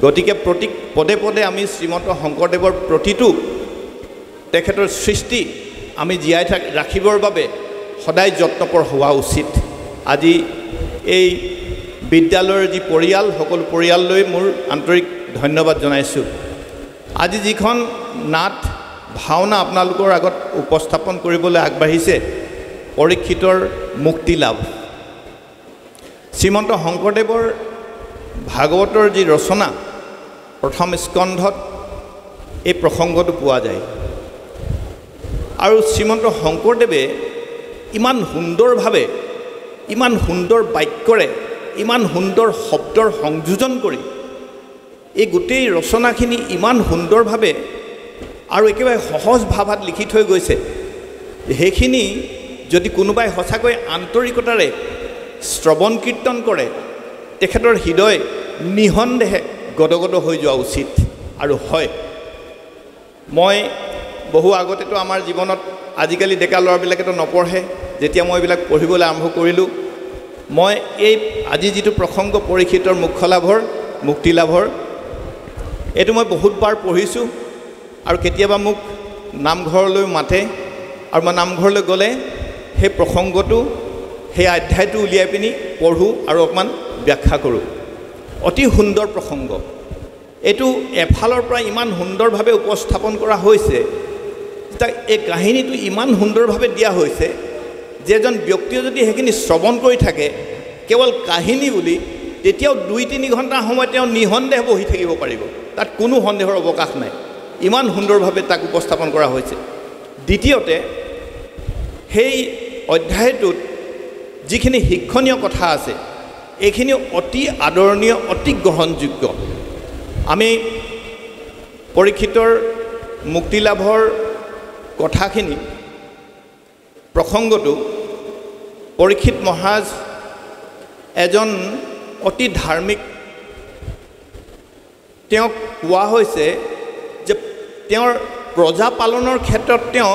গতিকে প্ৰতি পদে পদে আমি শ্ৰীমন্ত শংকৰদেৱৰ প্ৰতিটো তেখেতৰ সৃষ্টি আমি জীয়াই ৰাখিবৰ বাবে সদায় যত্নপৰ হোৱা উচিত। আজি এই বিদ্যালয়ৰ যি পৰিয়াল, সকলো পৰিয়াললৈ মোৰ আন্তৰিক ধন্যবাদ জনাইছোঁ। আজি যিখন নাট ভাওনা আপোনালোকৰ আগত উপস্থাপন কৰিবলৈ আগবাঢ়িছে, পৰীক্ষিতৰ মুক্তি লাভ। শ্ৰীমন্ত শংকৰদেৱৰ ভাগৱতৰ যি ৰচনা, প্ৰথম স্কন্ধত এই প্ৰসংগটো পোৱা যায়। আৰু শ্ৰীমন্ত শংকৰদেৱে ইমান সুন্দৰভাৱে, ইমান সুন্দৰ বাক্যৰে, ইমান সুন্দৰ শব্দৰ সংযোজন কৰি এই গোটেই ৰচনাখিনি ইমান সুন্দৰভাৱে আৰু একেবাৰে সহজ ভাষাত লিখি থৈ গৈছে। সেইখিনি যদি কোনোবাই সঁচাকৈ আন্তৰিকতাৰে শ্ৰৱণ কীৰ্তন কৰে, তেখেতৰ হৃদয় নিঃসন্দেহে গদগদ হৈ যোৱা উচিত। আৰু হয়, মই বহু আগতেতো আমাৰ জীৱনত, আজিকালি ডেকা ল'ৰাবিলাকেতো নপঢ়ে, যেতিয়া মই এইবিলাক পঢ়িবলৈ আৰম্ভ কৰিলোঁ, মই এই আজি যিটো প্ৰসংগ পৰীক্ষিতৰ মোক্ষলাভৰ, মুক্তিলাভৰ, এইটো মই বহুতবাৰ পঢ়িছোঁ। আৰু কেতিয়াবা মোক নামঘৰলৈ মাতে, আৰু মই নামঘৰলৈ গ'লে সেই প্ৰসংগটো, সেই অধ্যায়টো উলিয়াই পিনি পঢ়োঁ আৰু অকণমান ব্যাখ্যা কৰোঁ। অতি সুন্দৰ প্ৰসংগ। এইটো এফালৰ পৰা ইমান সুন্দৰভাৱে উপস্থাপন কৰা হৈছে, এই কাহিনীটো ইমান সুন্দৰভাৱে দিয়া হৈছে যে এজন ব্যক্তিয়ে যদি সেইখিনি শ্ৰৱণ কৰি থাকে কেৱল কাহিনী বুলি, তেতিয়াও 2-3 ঘণ্টা সময় তেওঁ নিঃসন্দেহে বহি থাকিব পাৰিব। তাত কোনো সন্দেহৰ অৱকাশ নাই, ইমান সুন্দৰভাৱে তাক উপস্থাপন কৰা হৈছে। দ্বিতীয়তে, সেই অধ্যায়টোত যিখিনি শিক্ষণীয় কথা আছে, এইখিনি অতি আদৰণীয়, অতি গ্ৰহণযোগ্য। আমি পৰীক্ষিতৰ মুক্তিলাভৰ কথাখিনি, প্ৰসংগটো, পৰীক্ষিত মহাৰাজ এজন অতি ধাৰ্মিক। তেওঁক কোৱা হৈছে যে তেওঁৰ প্ৰজা পালনৰ ক্ষেত্ৰত তেওঁ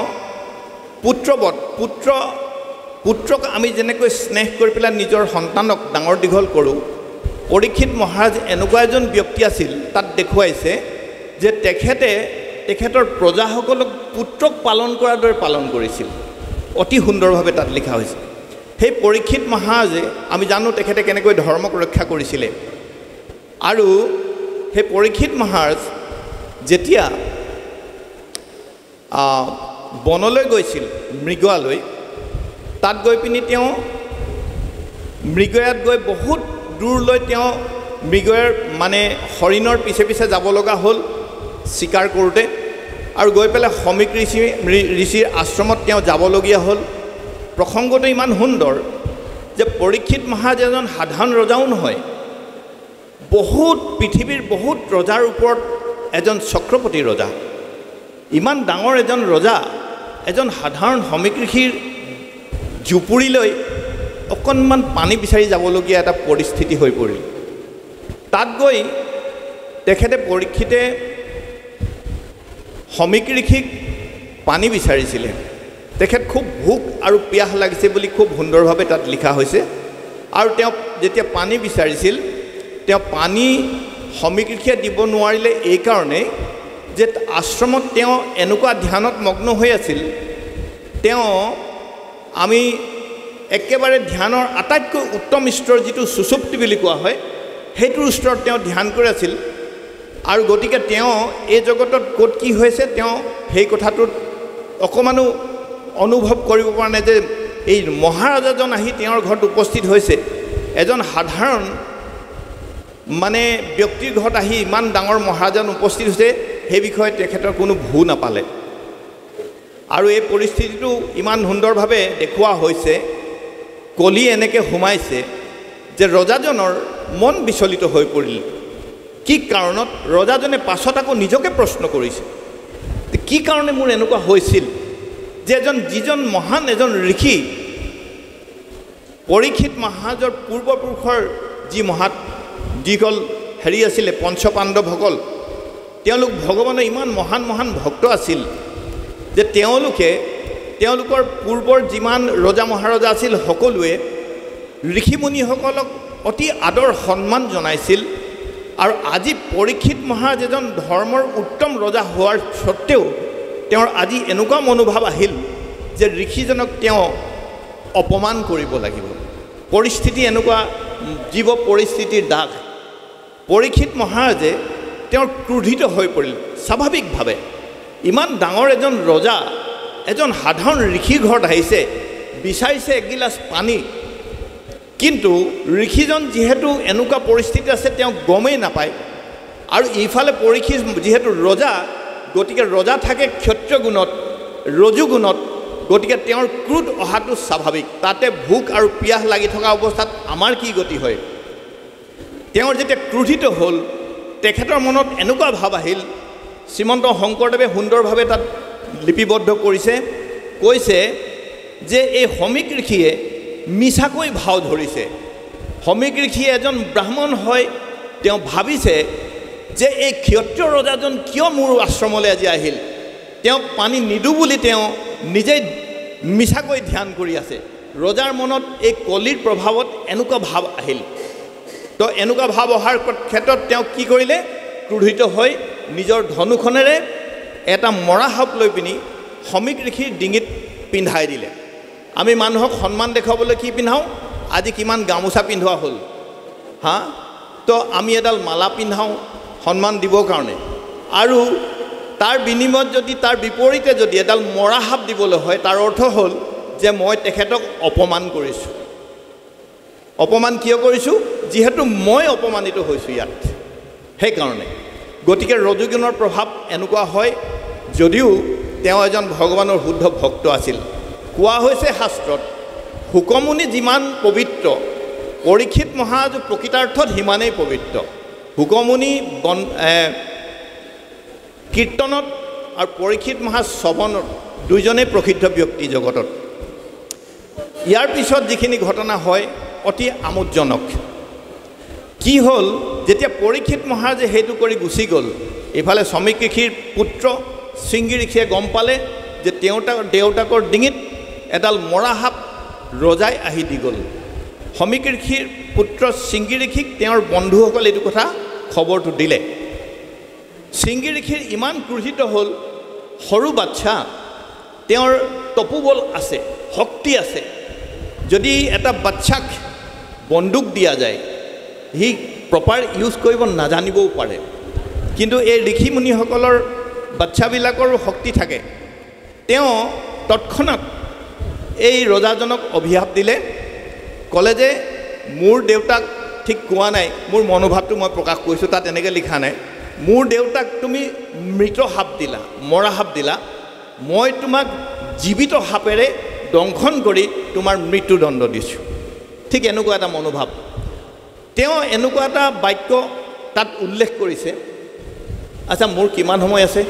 পুত্ৰক আমি যেনেকৈ স্নেহ কৰি পেলাই নিজৰ সন্তানক ডাঙৰ দীঘল কৰোঁ, পৰীক্ষিত মহাৰাজ এনেকুৱা এজন ব্যক্তি আছিল, তাত দেখুৱাইছে যে তেখেতৰ প্ৰজাসকলক পুত্ৰক পালন কৰাৰ দৰে পালন কৰিছিল। অতি সুন্দৰভাৱে তাত লিখা হৈছে। সেই পৰীক্ষিত মহাৰাজে, আমি জানো তেখেতে কেনেকৈ ধৰ্মক ৰক্ষা কৰিছিলে। আৰু সেই পৰীক্ষিত মহাৰাজ যেতিয়া বনলৈ গৈছিল, মৃগয়ালৈ, তাত গৈ পিনি তেওঁ মৃগয়াত গৈ বহুত দূৰলৈ তেওঁ মৃগয়াৰ মানে হৰিণৰ পিছে পিছে যাব লগা হ'ল চিকাৰ কৰোঁতে। আৰু গৈ পেলাই সমীক ঋষিৰ আশ্ৰমত তেওঁ যাবলগীয়া হ'ল। প্ৰসংগটো ইমান সুন্দৰ যে পৰীক্ষিত মহাৰাজ এজন সাধাৰণ ৰজাও নহয়, পৃথিৱীৰ বহুত ৰজাৰ ওপৰত এজন চক্ৰৱৰ্তী ৰজা। ইমান ডাঙৰ এজন ৰজা এজন সাধাৰণ সমীক ঋষিৰ জুপুৰিলৈ অকণমান পানী বিচাৰি যাবলগীয়া এটা পৰিস্থিতি হৈ পৰিল। তাত গৈ পৰীক্ষিতে সমীক ঋষিক পানী বিচাৰিছিলে। তেখেত খুব ভোক আৰু পিয়াহ লাগিছে বুলি খুব সুন্দৰভাৱে তাত লিখা হৈছে। আৰু তেওঁ যেতিয়া পানী বিচাৰিছিল, তেওঁ পানী সমীক ঋষিয়ে দিব নোৱাৰিলে এইকাৰণে যে আশ্ৰমত তেওঁ এনেকুৱা ধ্যানত মগ্ন হৈ আছিল। আমি একেবাৰে ধ্যানৰ আটাইতকৈ উত্তম স্তৰ, যিটো সুষুপ্তি বুলি কোৱা হয়, সেইটোৰ স্তৰত তেওঁ ধ্যান কৰি আছিল। আৰু গতিকে তেওঁ এই জগতত ক'ত কি হৈছে তেওঁ সেই কথাটোত অকণমানো অনুভৱ কৰিব পৰা নাই যে এই মহাৰাজাজন আহি তেওঁৰ ঘৰত উপস্থিত হৈছে। এজন সাধাৰণ মানে ব্যক্তিৰ ঘৰত আহি ইমান ডাঙৰ মহাৰাজাজন উপস্থিত হৈছে, সেই বিষয়ে তেখেতৰ কোনো ভূ নাপালে। আৰু এই পৰিস্থিতিটো ইমান সুন্দৰভাৱে দেখুওৱা হৈছে। কলি এনেকৈ সোমাইছে যে ৰজাজনৰ মন বিচলিত হৈ পৰিল। কি কাৰণত? ৰজাজনে পাছত আকৌ নিজকে প্ৰশ্ন কৰিছে, কি কাৰণে মোৰ এনেকুৱা হৈছিল যে যিজন মহান এজন ঋষি, পৰীক্ষিত মহাৰাজৰ পূৰ্বপুৰুষৰ যিসকল আছিলে পঞ্চপাণ্ডৱসকল, তেওঁলোক ভগৱানৰ ইমান মহান মহান ভক্ত আছিল যে তেওঁলোকৰ পূৰ্বৰ যিমান ৰজা মহাৰজা আছিল, সকলোৱে ঋষিমুনিসকলক অতি আদৰ সন্মান জনাইছিল। আৰু আজি পৰীক্ষিত মহাৰাজ এজন ধৰ্মৰ উত্তম ৰজা হোৱাৰ স্বত্তেও তেওঁৰ আজি এনেকুৱা মনোভাৱ আহিল যে ঋষিজনক তেওঁ অপমান কৰিব লাগিব। পৰিস্থিতি এনেকুৱা জীৱ পৰিস্থিতিৰ দাগ। পৰীক্ষিত মহাৰাজে তেওঁৰ ক্ৰোধিত হৈ পৰিল স্বাভাৱিকভাৱে। ইমান ডাঙৰ এজন ৰজা এজন সাধাৰণ ঋষিৰ ঘৰত আহিছে, বিচাৰিছে এগিলাচ পানী, কিন্তু ঋষিজন যিহেতু এনেকুৱা পৰিস্থিতি আছে তেওঁ গমেই নাপায়। আৰু ইফালে পৰীক্ষিত যিহেতু ৰজা, গতিকে ৰজা থাকে ক্ষত্ৰিয় গুণত, ৰজু গুণত, গতিকে তেওঁৰ ক্ৰোধ অহাটো স্বাভাৱিক। তাতে ভোক আৰু পিয়াহ লাগি থকা অৱস্থাত আমাৰ কি গতি হয়? তেওঁৰ যেতিয়া ক্ৰোধিত হ'ল, তেখেতৰ মনত এনেকুৱা ভাৱ আহিল, শ্ৰীমন্ত শংকৰদেৱে সুন্দৰভাৱে তাত লিপিবদ্ধ কৰিছে, কৈছে যে এই সমীক ঋষিয়ে মিছাকৈ ভাও ধৰিছে। সমীক ঋষিয়ে এজন ব্ৰাহ্মণ হয়, তেওঁ ভাবিছে যে এই ক্ষত্ৰিয় ৰজাজন কিয় মোৰ আশ্ৰমলৈ আজি আহিল, তেওঁক পানী নিদিওঁ বুলি তেওঁ নিজেই মিছাকৈ ধ্যান কৰি আছে। ৰজাৰ মনত এই কলিৰ প্ৰভাৱত এনেকুৱা ভাৱ আহিল। তো এনেকুৱা ভাৱ অহাৰ ক্ষেত্ৰত তেওঁ কি কৰিলে? ক্ৰোধিত হৈ নিজৰ ধনুখনেৰে এটা মৰা সাপ লৈ পিনি সমীক ঋষিৰ ডিঙিত পিন্ধাই দিলে। আমি মানুহক সন্মান দেখুৱাবলৈ কি পিন্ধাওঁ? আজি কিমান গামোচা পিন্ধোৱা হ'ল হা, তো আমি এডাল মালা পিন্ধাওঁ সন্মান দিবৰ কাৰণে, আৰু তাৰ বিনিময়ত যদি তাৰ বিপৰীতে যদি এডাল মৰা সাপ দিবলৈ হয়, তাৰ অৰ্থ হ'ল যে মই তেখেতক অপমান কৰিছোঁ। অপমান কিয় কৰিছোঁ? যিহেতু মই অপমানিত হৈছোঁ ইয়াত, সেইকাৰণে। গতিকে ৰজুগুণৰ প্ৰভাৱ এনেকুৱা হয়, যদিও তেওঁ এজন ভগৱানৰ শুদ্ধ ভক্ত আছিল। কোৱা হৈছে শাস্ত্ৰত, শুকমুনি যিমান পবিত্ৰ, পৰীক্ষিত মহাৰাজ প্ৰকৃতাৰ্থত সিমানেই পবিত্ৰ। শুকমুনি কীৰ্তনত আৰু পৰীক্ষিত মহাৰাজ শ্ৰৱণত, দুইজনেই প্ৰসিদ্ধ ব্যক্তি জগতত। ইয়াৰ পিছত যিখিনি ঘটনা হয় অতি আমোদজনক। কি হ'ল? যেতিয়া পৰীক্ষিত মহাৰাজে সেইটো কৰি গুচি গ'ল, এইফালে সমীক ঋষিৰ পুত্ৰ শৃংগী ঋষিয়ে গম পালে যে দেউতাকৰ ডিঙিত এডাল মৰা সাপ ৰজাই আহি দি গ'ল। সমীক ঋষিৰ পুত্ৰ শৃংগী ঋষিক তেওঁৰ বন্ধুসকলে এইটো কথা খবৰটো দিলে। শৃংগী ঋষিৰ ইমান ক্ৰোধিত হ'ল, সৰু বাচ্চা, তেওঁৰ তপোবল আছে, শক্তি আছে। যদি এটা বাচ্চাক বন্দুক দিয়া যায়, সি প্ৰপাৰ ইউজ কৰিব নাজানিবও পাৰে, কিন্তু এই ঋষি মুনিসকলৰ বাচ্চাবিলাকৰো শক্তি থাকে। তেওঁ তৎক্ষণাত এই ৰজাজনক অভিশাপ দিলে, ক'লে যে মোৰ দেউতাক ঠিক কোৱা নাই, মোৰ মনোভাৱটো মই প্ৰকাশ কৰিছোঁ, তাত এনেকৈ লিখা নাই। মোৰ দেউতাক তুমি মৃত সাপ দিলা, মৰা সাপ দিলা, মই তোমাক জীৱিত সাপেৰে দংশন কৰি তোমাৰ মৃত্যুদণ্ড দিছোঁ। ঠিক এনেকুৱা এটা মনোভাৱ। তেওঁ এনেকুৱা এটা বাক্য তাত উল্লেখ কৰিছে। আচ্ছা, মোৰ কিমান সময় আছে?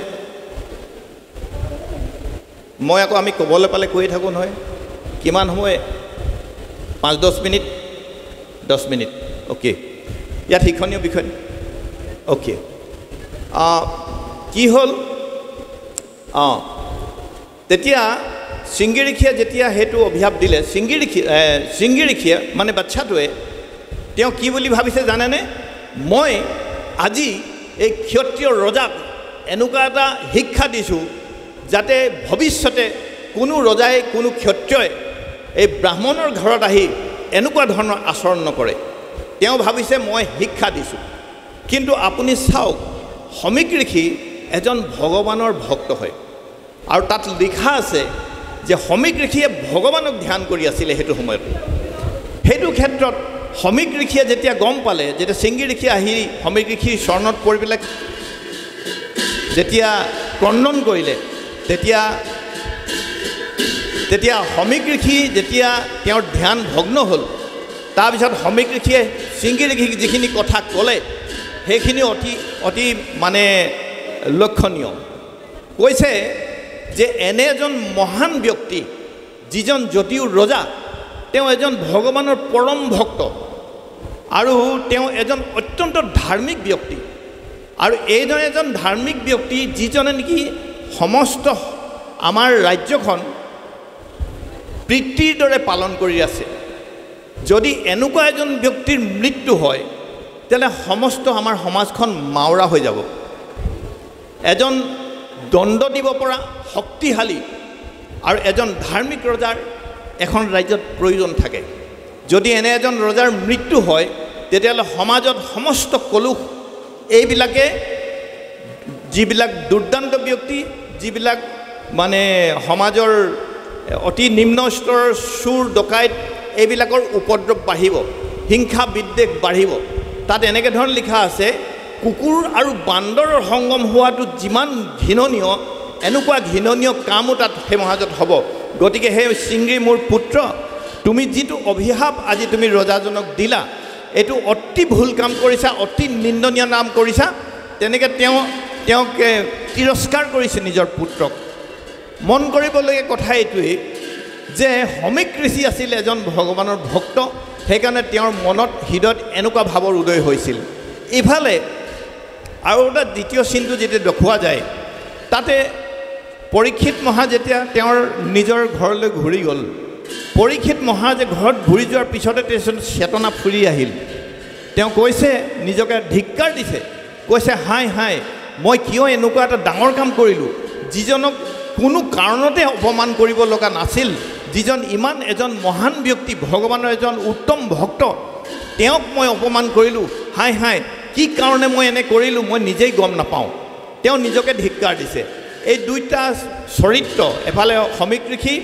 মই আকৌ আমি ক'বলৈ পালে কৈয়ে থাকোঁ নহয়। কিমান সময়? 5-10 মিনিট? 10 minute, okay. ইয়াত শিক্ষণীয় বিষয়, অ'কে। কি হ'ল? তেতিয়া শৃংগী ঋষিয়ে যেতিয়া সেইটো অভিশাপ দিলে, শৃংগী ঋষিয়ে মানে বাচ্চাটোৱে তেওঁ কি বুলি ভাবিছে জানেনে? মই আজি এই ক্ষত্ৰিয় ৰজাক এনেকুৱা এটা শিক্ষা দিছোঁ যাতে ভৱিষ্যতে কোনো ৰজাই, কোনো ক্ষত্ৰিয়ই এই ব্ৰাহ্মণৰ ঘৰত আহি এনেকুৱা ধৰণৰ আচৰণ নকৰে। তেওঁ ভাবিছে মই শিক্ষা দিছোঁ। কিন্তু আপুনি চাওক, সমীক ঋষি এজন ভগৱানৰ ভক্ত হয়, আৰু তাত লিখা আছে যে সমীক ঋষিয়ে ভগৱানক ধ্যান কৰি আছিলে সেইটো সময়ত। সেইটো ক্ষেত্ৰত সমীক ঋষিয়ে যেতিয়া গম পালে, যেতিয়া শৃংগী ঋষিয়ে আহি সমীক ঋষিৰ চৰণত পৰি পেলাই যেতিয়া ক্ৰন্দন কৰিলে, তেতিয়া সমীক ঋষি যেতিয়া তেওঁৰ ধ্যান ভগ্ন হ'ল, তাৰপিছত সমীক ঋষিয়ে শৃংগী ঋষিক যিখিনি কথা ক'লে সেইখিনি অতি মানে লক্ষণীয়। কৈছে যে এনে এজন মহান ব্যক্তি, যিজন যদিও ৰজা, তেওঁ এজন ভগৱানৰ পৰম ভক্ত, আৰু তেওঁ এজন অত্যন্ত ধাৰ্মিক ব্যক্তি। আৰু এইজন এজন ধাৰ্মিক ব্যক্তি যিজনে নেকি সমস্ত আমাৰ ৰাজ্যখন পিতৃৰ দৰে পালন কৰি আছে। যদি এনেকুৱা এজন ব্যক্তিৰ মৃত্যু হয়, তেতিয়াহ'লে সমস্ত আমাৰ সমাজখন মাওৰা হৈ যাব। এজন দণ্ড দিব পৰা শক্তিশালী আৰু এজন ধাৰ্মিক ৰজাৰ এখন ৰাজ্যত প্ৰয়োজন থাকে। যদি এনে এজন ৰজাৰ মৃত্যু হয় তেতিয়াহ'লে সমাজত সমস্ত কলুষ এইবিলাকে যিবিলাক দুৰ্দান্ত ব্যক্তি, যিবিলাক মানে সমাজৰ অতি নিম্ন স্তৰৰ চোৰ ডকাইত এইবিলাকৰ উপদ্ৰৱ বাঢ়িব, হিংসা বিদ্বেষ বাঢ়িব। তাত এনেকৈ ধৰণে লিখা আছে, কুকুৰ আৰু বান্দৰৰ সংগম হোৱাটো যিমান ঘৃণনীয়, এনেকুৱা ঘৃণনীয় কামো তাত সেই সমাজত হ'ব। গতিকে সেই চিংৰি মোৰ পুত্ৰ, তুমি যিটো অভিশাপ আজি তুমি ৰজাজনক দিলা, এইটো অতি ভুল কাম কৰিছা, অতি নিন্দনীয় নাম কৰিছা। তেনেকৈ তেওঁক তিৰস্কাৰ কৰিছে নিজৰ পুত্ৰক। মন কৰিবলগীয়া কথা এইটোৱেই যে সমীক ঋষি আছিল এজন ভগৱানৰ ভক্ত, সেইকাৰণে তেওঁৰ মনত হৃদয়ত এনেকুৱা ভাৱৰ উদয় হৈছিল। ইফালে আৰু এটা দ্বিতীয় চিনটো যেতিয়া দেখুওৱা যায়, তাতে পৰীক্ষিত মহা যেতিয়া তেওঁৰ নিজৰ ঘৰলৈ ঘূৰি গ'ল, পৰীক্ষিত মহাৰাজে ঘৰত ঘূৰি যোৱাৰ পিছতে তেওঁ চেতনা ফুৰি আহিল। তেওঁ কৈছে, নিজকে ধিক্কাৰ দিছে, কৈছে হাই হাই, মই কিয় এনেকুৱা এটা ডাঙৰ কাম কৰিলোঁ, যিজনক কোনো কাৰণতে অপমান কৰিব লগা নাছিল, যিজন ইমান এজন মহান ব্যক্তি, ভগৱানৰ এজন উত্তম ভক্ত, তেওঁক মই অপমান কৰিলোঁ। হাই হাই, কি কাৰণে মই এনে কৰিলোঁ মই নিজেই গম নাপাওঁ। তেওঁ নিজকে ধিক্কাৰ দিছে। এই দুইটা চৰিত্ৰ, এফালে সমীক ঋষি,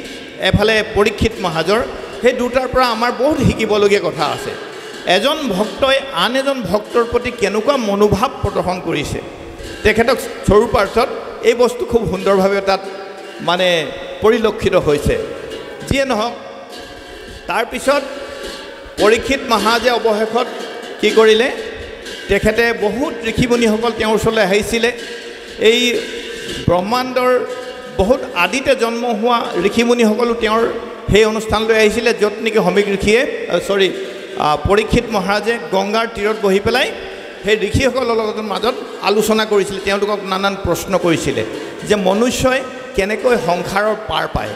এফালে পৰীক্ষিত মহাৰাজৰ, সেই দুটাৰ পৰা আমাৰ বহুত শিকিবলগীয়া কথা আছে। এজন ভক্তই আন এজন ভক্তৰ প্ৰতি কেনেকুৱা মনোভাৱ প্ৰদৰ্শন কৰিছে, তেখেতক স্বৰূপাৰ্থত এই বস্তু খুব সুন্দৰভাৱে তাত মানে পৰিলক্ষিত হৈছে। যিয়ে নহওক, তাৰপিছত পৰীক্ষিত মহাৰাজে অৱশেষত কি কৰিলে, তেখেতে বহুত ঋষিমুনিসকল তেওঁৰ ওচৰলৈ আহিছিলে। এই ব্ৰহ্মাণ্ডৰ বহুত আদিতে জন্ম হোৱা ঋষিমুনিসকলো তেওঁৰ সেই অনুষ্ঠানলৈ আহিছিলে, য'ত নেকি সমীক ঋষিয়ে পৰীক্ষিত মহাৰাজে গংগাৰ তীৰত বহি পেলাই সেই ঋষিসকলৰ লগত মাজত আলোচনা কৰিছিলে। তেওঁলোকক নানান প্ৰশ্ন কৰিছিলে যে মনুষ্যই কেনেকৈ সংসাৰৰ পাৰ পায়।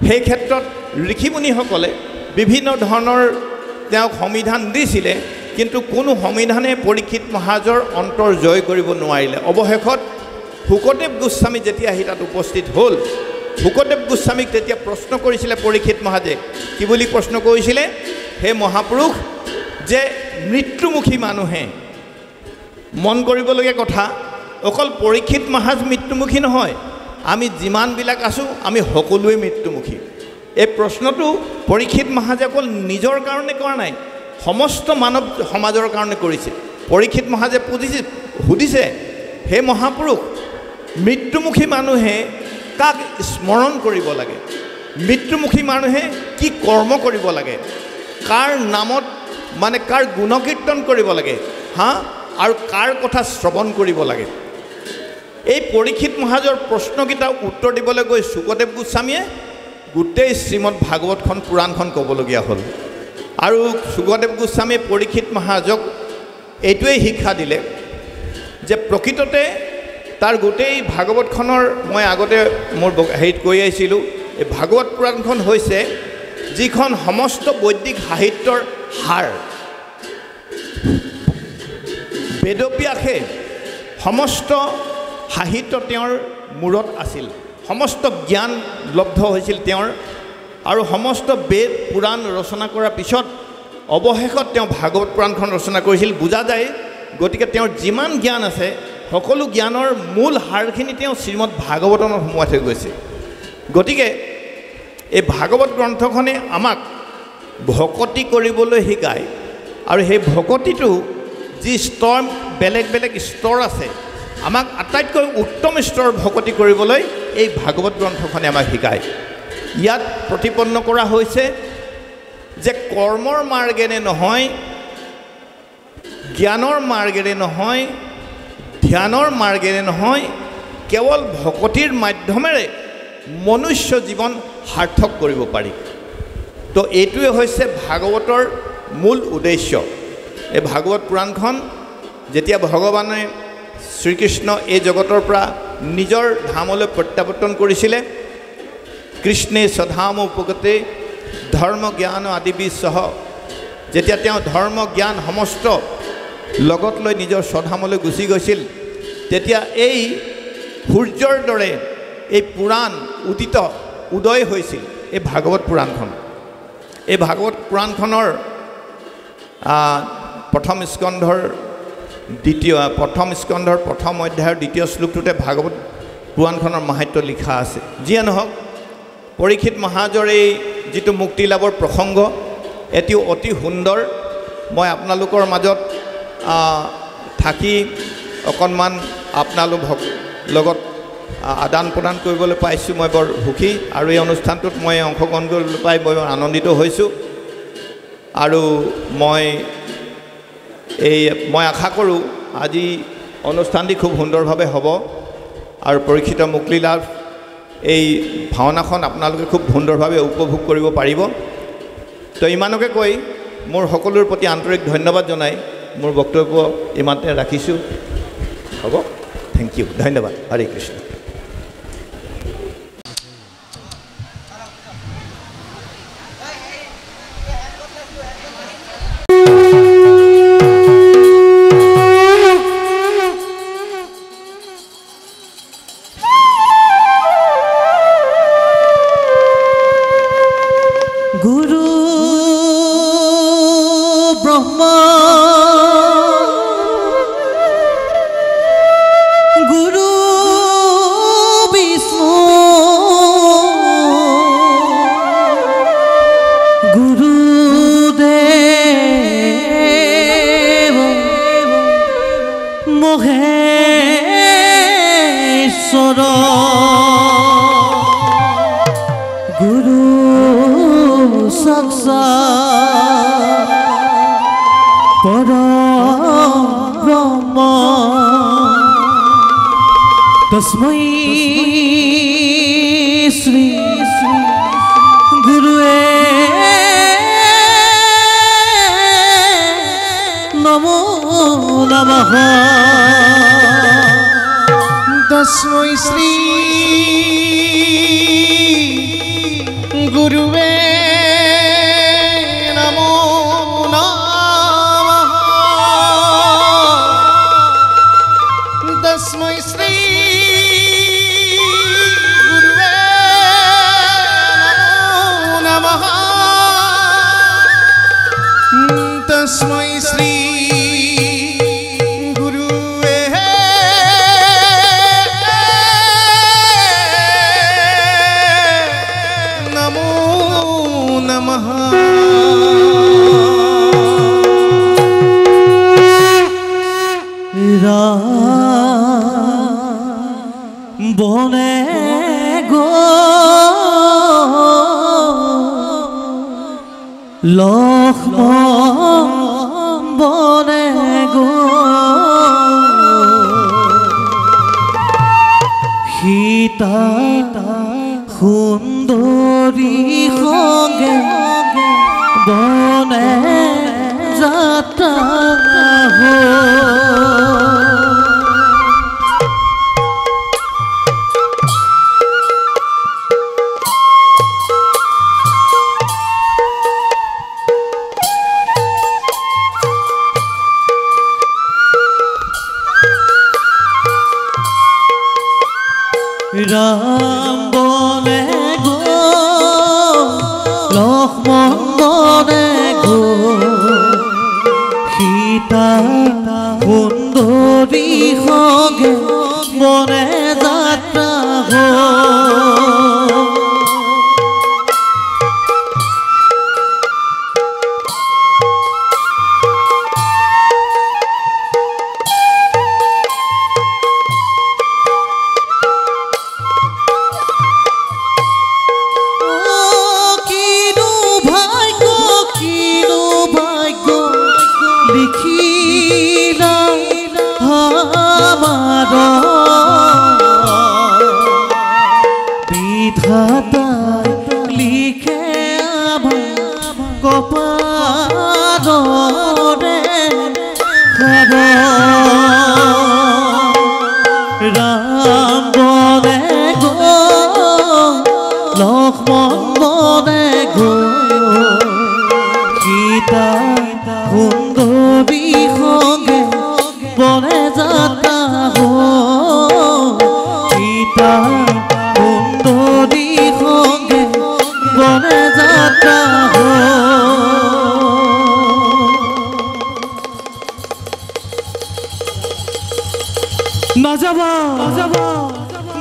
সেই ক্ষেত্ৰত ঋষিমুনিসকলে বিভিন্ন ধৰণৰ তেওঁক সমিধান দিছিলে, কিন্তু কোনো সমিধানে পৰীক্ষিত মহাৰাজৰ অন্তৰ জয় কৰিব নোৱাৰিলে। অৱশেষত শুকদেৱ গোস্বামী যেতিয়া আহি তাত উপস্থিত হ'ল, শুকদেৱ গোস্বামীক তেতিয়া প্ৰশ্ন কৰিছিলে পৰীক্ষিত মহাৰাজে। কি বুলি প্ৰশ্ন কৰিছিলে? হে মহাপুৰুষ, যে মৃত্যুমুখী মানুহে, মন কৰিবলগীয়া কথা, অকল পৰীক্ষিত মহাৰাজ মৃত্যুমুখী নহয়, আমি যিমানবিলাক আছোঁ আমি সকলোৱে মৃত্যুমুখী। এই প্ৰশ্নটো পৰীক্ষিত মহাৰাজে অকল নিজৰ কাৰণে কৰা নাই, সমস্ত মানৱ সমাজৰ কাৰণে কৰিছে। পৰীক্ষিত মহাৰাজে সুধিছে, হে মহাপুৰুষ, মৃত্যুমুখী মানুহে কাক স্মৰণ কৰিব লাগে? মৃত্যুমুখী মানুহে কি কৰ্ম কৰিব লাগে? কাৰ নামত মানে কাৰ গুণকীৰ্তন কৰিব লাগে? আৰু কাৰ কথা শ্ৰৱণ কৰিব লাগে? এই পৰীক্ষিত মহাৰাজৰ প্ৰশ্নকেইটা উত্তৰ দিবলৈ গৈ শুকদেৱ গোস্বামীয়ে গোটেই শ্ৰীমদ ভাগৱতখন পুৰাণখন ক'বলগীয়া হ'ল। আৰু শুকদেৱ গোস্বামীয়ে পৰীক্ষিত মহাৰাজক এইটোৱেই শিক্ষা দিলে যে প্ৰকৃততে তাৰ গোটেই ভাগৱতখনৰ, মই আগতে মোৰ হেৰিত কৈ আহিছিলোঁ, এই ভাগৱত পুৰাণখন হৈছে যিখন সমস্ত বৈদিক সাহিত্যৰ সাৰ। বেদব্যাসে সমস্ত সাহিত্য তেওঁৰ মূৰত আছিল, সমস্ত জ্ঞান লব্ধ হৈছিল তেওঁৰ, আৰু সমস্ত বেদ পুৰাণ ৰচনা কৰাৰ পিছত অৱশেষত তেওঁ ভাগৱত পুৰাণখন ৰচনা কৰিছিল। বুজা যায়, গতিকে তেওঁৰ যিমান জ্ঞান আছে সকলো জ্ঞানৰ মূল সাৰখিনি তেওঁ শ্ৰীমদ ভাগৱতত সোমোৱাই থৈ গৈছে। গতিকে এই ভাগৱত গ্ৰন্থখনে আমাক ভকতি কৰিবলৈ শিকায়, আৰু সেই ভকতিটো যি স্তৰ, বেলেগ বেলেগ স্তৰ আছে, আমাক আটাইতকৈ উত্তম স্তৰৰ ভকতি কৰিবলৈ এই ভাগৱত গ্ৰন্থখনে আমাক শিকায়। ইয়াত প্ৰতিপন্ন কৰা হৈছে যে কৰ্মৰ মাৰ্গেৰে নহয়, জ্ঞানৰ মাৰ্গেৰে নহয়, ধ্যানৰ মাৰ্গেৰে নহয়, কেৱল ভকতিৰ মাধ্যমেৰে মনুষ্য জীৱন সাৰ্থক কৰিব পাৰি। তো এইটোৱে হৈছে ভাগৱতৰ মূল উদ্দেশ্য। এই ভাগৱত পুৰাণখন যেতিয়া ভগৱানে শ্ৰীকৃষ্ণ এই জগতৰ পৰা নিজৰ ধামলৈ প্ৰত্যাৱৰ্তন কৰিছিলে, কৃষ্ণে স্বধাম উপগতে ধৰ্ম জ্ঞান আদিবি সহ, যেতিয়া তেওঁ ধৰ্ম জ্ঞান সমস্ত লগত লৈ নিজৰ স্বধামলৈ গুচি গৈছিল তেতিয়া এই সূৰ্যৰ দৰে এই পুৰাণ উদয় হৈছিল এই ভাগৱত পুৰাণখন। এই ভাগৱত পুৰাণখনৰ প্ৰথম স্কন্ধৰ প্ৰথম অধ্যায়ৰ দ্বিতীয় শ্লোকটোতে ভাগৱত পুৰাণখনৰ মাহাত্য লিখা আছে। যিয়ে নহওক পৰীক্ষিত মহাৰাজৰ এই যিটো মুক্তি লাভৰ প্ৰসংগ এটি অতি সুন্দৰ। মই আপোনালোকৰ মাজত থাকি অকণমান আপোনালোকৰ লগত আদান প্ৰদান কৰিবলৈ পাইছোঁ, মই বৰ সুখী। আৰু এই অনুষ্ঠানটোত মই অংশগ্ৰহণ কৰিবলৈ পাই মই আনন্দিত হৈছোঁ। আৰু মই আশা কৰোঁ আজি অনুষ্ঠানটি খুব সুন্দৰভাৱে হ'ব আৰু পৰীক্ষিত মুক্তি লাভ এই ভাওনাখন আপোনালোকে খুব সুন্দৰভাৱে উপভোগ কৰিব পাৰিব। তো ইমানকে কৈ মোৰ সকলোৰে প্ৰতি আন্তৰিক ধন্যবাদ জনাই মোৰ বক্তব্য ইমানতে ৰাখিছোঁ। হ'ব, থেংক ইউ, ধন্যবাদ। হৰে কৃষ্ণ। तस्मै श्री गुरुवे नमो नमः। तस्मै श्री गुरुवे नमो नमः। तस्मै श्री तस्मै श्री गुरुवे नमो नमः। বনে লক্ষ্মণ বনে সীতা সুন্দৰী সঙ্গে বনে যাত্ৰা राम बने गो लक्ष्मण बने गो सीता सुंदरी संगे बने যাত্রা हो। लिखे कपारे राम बने गो लक्ष्मण बने गो सीता सुंदरी संगे সীতা সুন্দরী সঙ্গে বনে যাত্রা নাযাবা নাযাবা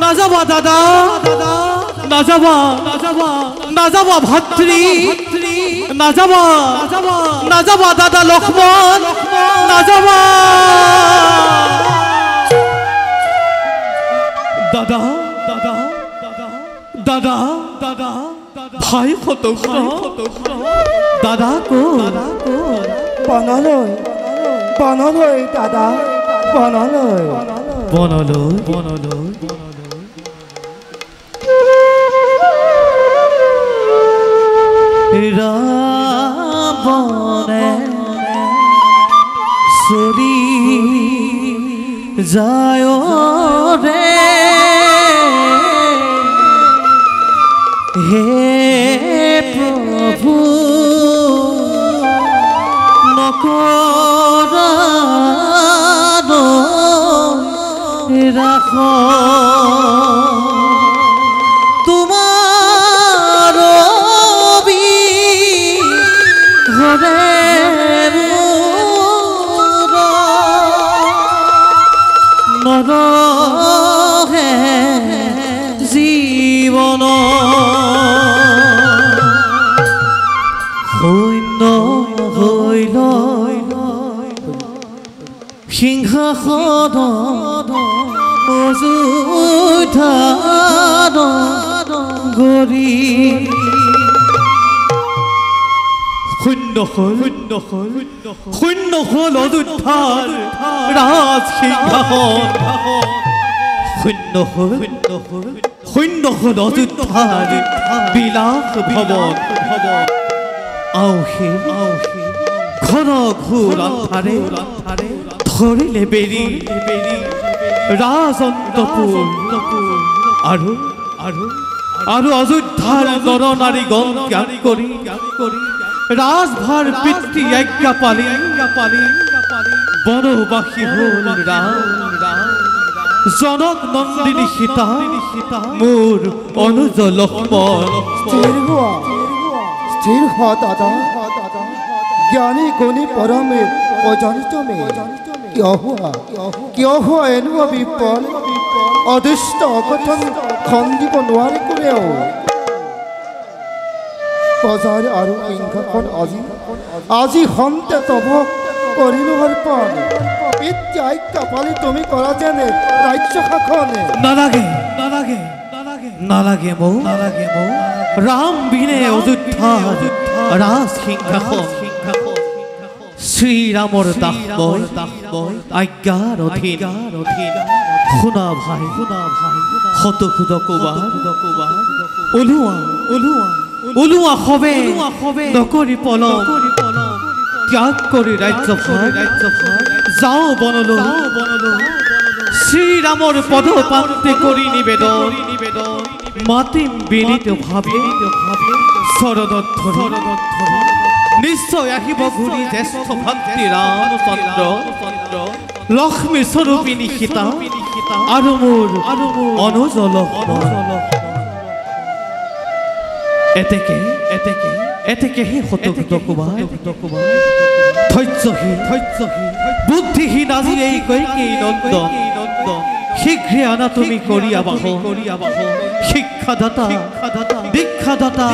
নাযাবা দাদা দাদা নাযাবা নাযাবা নাযাবা ভাতৃ নাযাবা নাযাবা নাযাবা দাদা লক্ষ্মণ নাযাবা দাদা দাদা দাদা দাদা ভাই শতঘ্ন দাদা কো বনলৈ বনলৈ দাদা বনলৈ বনলৈ বনলৈ রাবণে চৰি যায় ৰে হে প্ৰভু নকৰা ৰাখ তোমাৰ ঘৰে নৰহে জীৱন শূন্য হৈ সিংহাসন অযোধ্যাত গৰি শূন্য হল শূন্য হল অযোধ্যাৰ ৰাজ সিংহাসন শূন্য হল অযোধ্যাৰ বিলাস ভৱন আওহে ঘন ঘোৰ আন্ধাৰে ধৰিলে বেৰি ৰাজন্তপুৰ আৰু অযোধ্যাৰ নৰ নাৰী গণ জ্ঞান কৰি ৰাজভাৰ পিতৃ আজ্ঞা পালি বনবাসী হল ৰাম জনক নন্দিনী সীতা মোৰ অনুজ লক্ষ্মণ স্থিৰ হোৱা দাদা জ্ঞানী গুণী পৰমে অজানিত মে কিয় হোৱা এনে বিপল অদৃষ্ট অঘটন খন্দিব নোৱাৰে কোনেও বজাৰ আৰু সিংহাসন আজি সন্তে তব কৰিলো অৰ্পণ পিতৃ আজ্ঞা পালি তুমি কৰা যেনে ৰাজ্য শাসনে নালাগে মৌ ৰাম বিনে অযোধ্যা ৰাজ সিংহাসন শ্ৰীৰামৰ দাস আজ্ঞাৰ অধীন শুনা ভাই শতসুধ কুমাৰ ওলোৱা সবে নকৰি পলম ত্যাগ কৰি ৰাজ্যভাৰ যাওঁ বনলৈ শ্ৰীৰামৰ পদ প্ৰান্তে কৰি নিবেদন মাতিম বিনীত ভাৱে চৰণত ধৰি নিশ্চয় আহিব ঘূৰি জ্যেষ্ঠ ভাতৃ ৰামচন্দ্ৰ লক্ষ্মী স্বৰূপিনী সীতা আৰু মোৰ অনুজ লক্ষ্মণ এতেকেহে শতসুধ কুমাৰ ধৈৰ্যহীন বুদ্ধিহীন আজি এই কৈকেয়ী নন্দন শীঘ্ৰে আনা তুমি কৰিয়া বাহ শিক্ষাদাতা দীক্ষাদাতা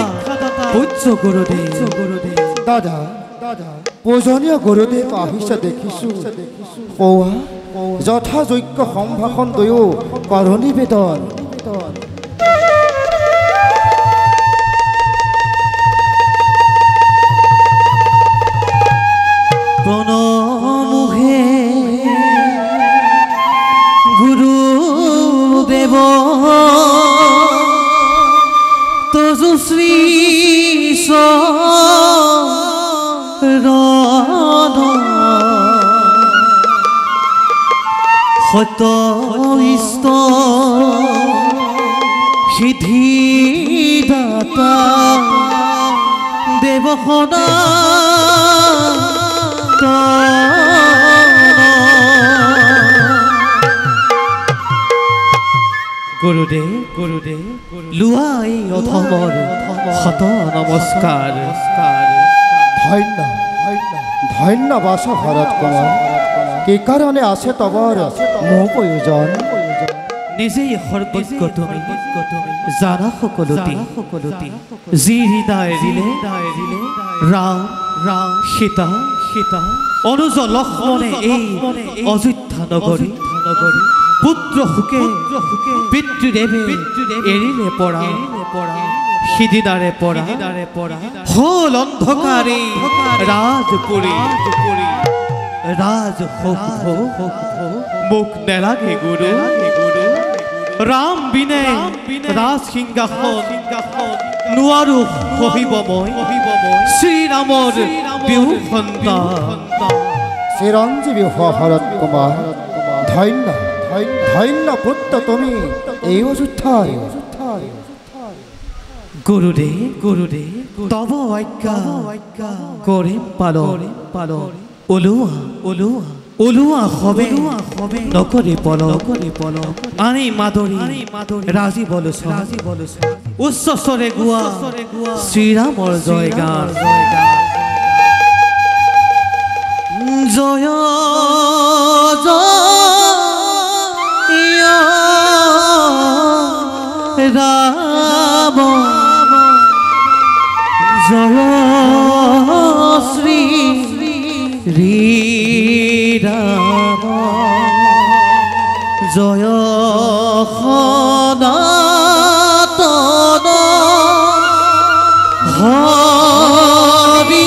পূজ্য গুৰুদেৱ দাদা পূজনীয় গুৰুদেৱ আহিছে দেখিছো কোৱা যথাযোগ্য সম্ভাষণ দয়ো কৰ নিবেদন প্ৰণমুহে গুৰুদেৱ তজুশ্ৰী সত্য ইষ্ট সিদ্ধিদাতা দেৱসদা গুৰুদেৱ লোৱা এই অধমৰ শত নমস্কাৰ। ধন্য ধন্য বাস ভৰত কুমাৰ, কি কাৰণে আছে তবৰ মোহ প্ৰয়োজন? নিজেই সৰ্বজ্ঞ তুমি জানা সকলোতে, যি হৃদয় এৰিলে ৰাম সীতা অনুজ লক্ষ্মণে এই অযোধ্যা নগৰী পুত্ৰ সুখে পিতৃদেৱে এৰিলে পৰা, সিদিনাৰে পৰা হল অন্ধকাৰে ৰাজপুৰী মোক নেলাগে গুৰু, ৰাম বিনে ৰাজ সিংহাসন নোৱাৰো সহিব মই, শ্ৰীৰামৰ বিহু সন্তান। চিৰঞ্জীবী হ ভৰত কুমাৰ, ধন্য ধন্য পুত্ৰ তুমি এই অযোধ্যাৰ। গুৰুদেৱ তব আজ্ঞা কৰিম পালন, ওলোৱা হবে নকৰি পলক, আনি মাদৰি ৰাজি বলোচন, উচ্চ স্বৰে গোৱা শ্ৰীৰামৰ জয় গান। জয় ৰাম জয় শ্ৰী ৰাম জয় সনাতন হৰি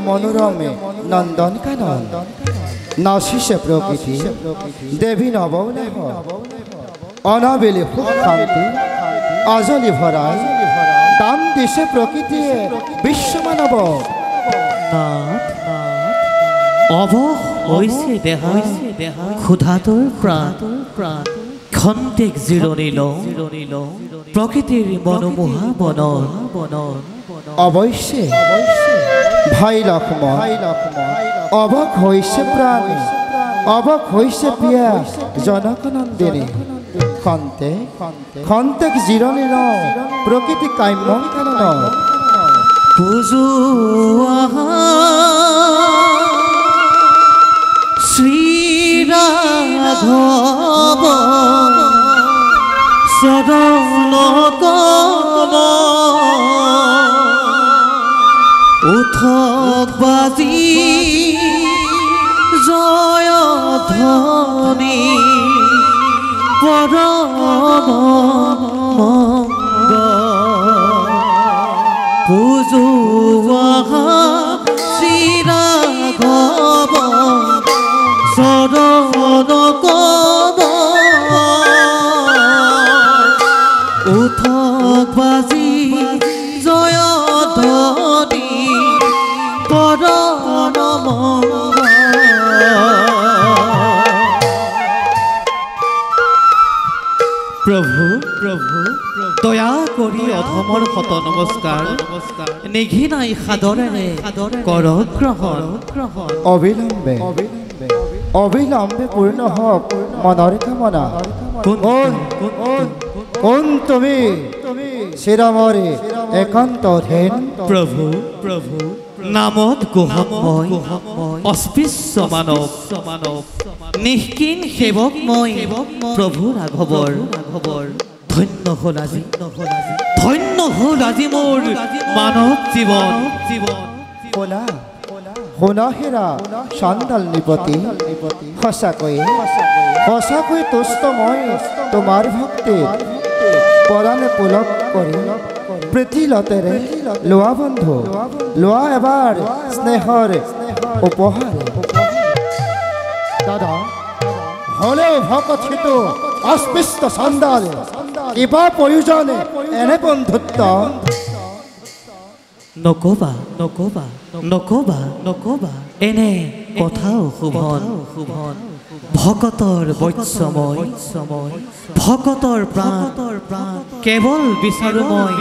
মনোরমে নন্দন কানন নাশিসে প্রকৃতি দেবী নবনহ অনাবেলি সুখ শান্তি আজলি ভরায় দান দিছে প্রকৃতি বিশ্ব মানব। অৱশ হৈছে দেহা ক্ষুধাতুৰ প্ৰাণ, খন্তেক জিৰণি লওঁ প্ৰকৃতিৰ মনোমোহা বনৰ। অৱশ্যে ভাই লক্ষ্মণ অবক হইছে প্ৰাণ, অবক হইছে পিয়া জনকনন্দিনী। খন্তেক জিৰণি লওঁ প্ৰকৃতি কাম্য কানন। শ্ৰীৰাঘৱ চৰণ কমল উঠক বাজি জয় ধ্বনি পৰম মংগল পূজোৱা শ্ৰীৰাঘৱ চৰণ কমল উঠক বাজি জয় ধ্বনি পৰম মংগল। প্ৰভু দয়া কৰি অধমৰ শত নমস্কাৰ, নিঘিনাই সাদৰেৰে কৰ গ্ৰহণ। অবিলম্বে অবিলম্বে পূর্ণ হোক মনের কামনা। কোন তুমি শ্রীরামরে একান্ত ধেন? প্রভু প্রভু নামত গুহময় অস্পৃশ্য মানব নিষ্কিন সেবকময় প্রভু ৰাঘৱৰ ধন্য হল আজি, ধন্য হল আজি মোৰ মানৱ জীৱন। শুনা শুনা হেৰা চাণ্ডাল নিপতি, সঁচাকৈ তুষ্ট মই তোমাৰ ভক্তিত পৰাণে পুলক কৰি প্ৰীতি লতেৰে লোৱা বন্ধু, লোৱা এবাৰ স্নেহৰ উপহাৰ। দাদা হলেও ভকথিত অস্পৃশ্য চাণ্ডাল, কিবা প্ৰয়োজনে এনে বন্ধুত্ব? নকবা নকবা নকবা নকবা এনে কথাও শুভন। ভকতৰ বৈশ্যময় ভকতৰ প্ৰাণ কেৱল বিচাৰো মই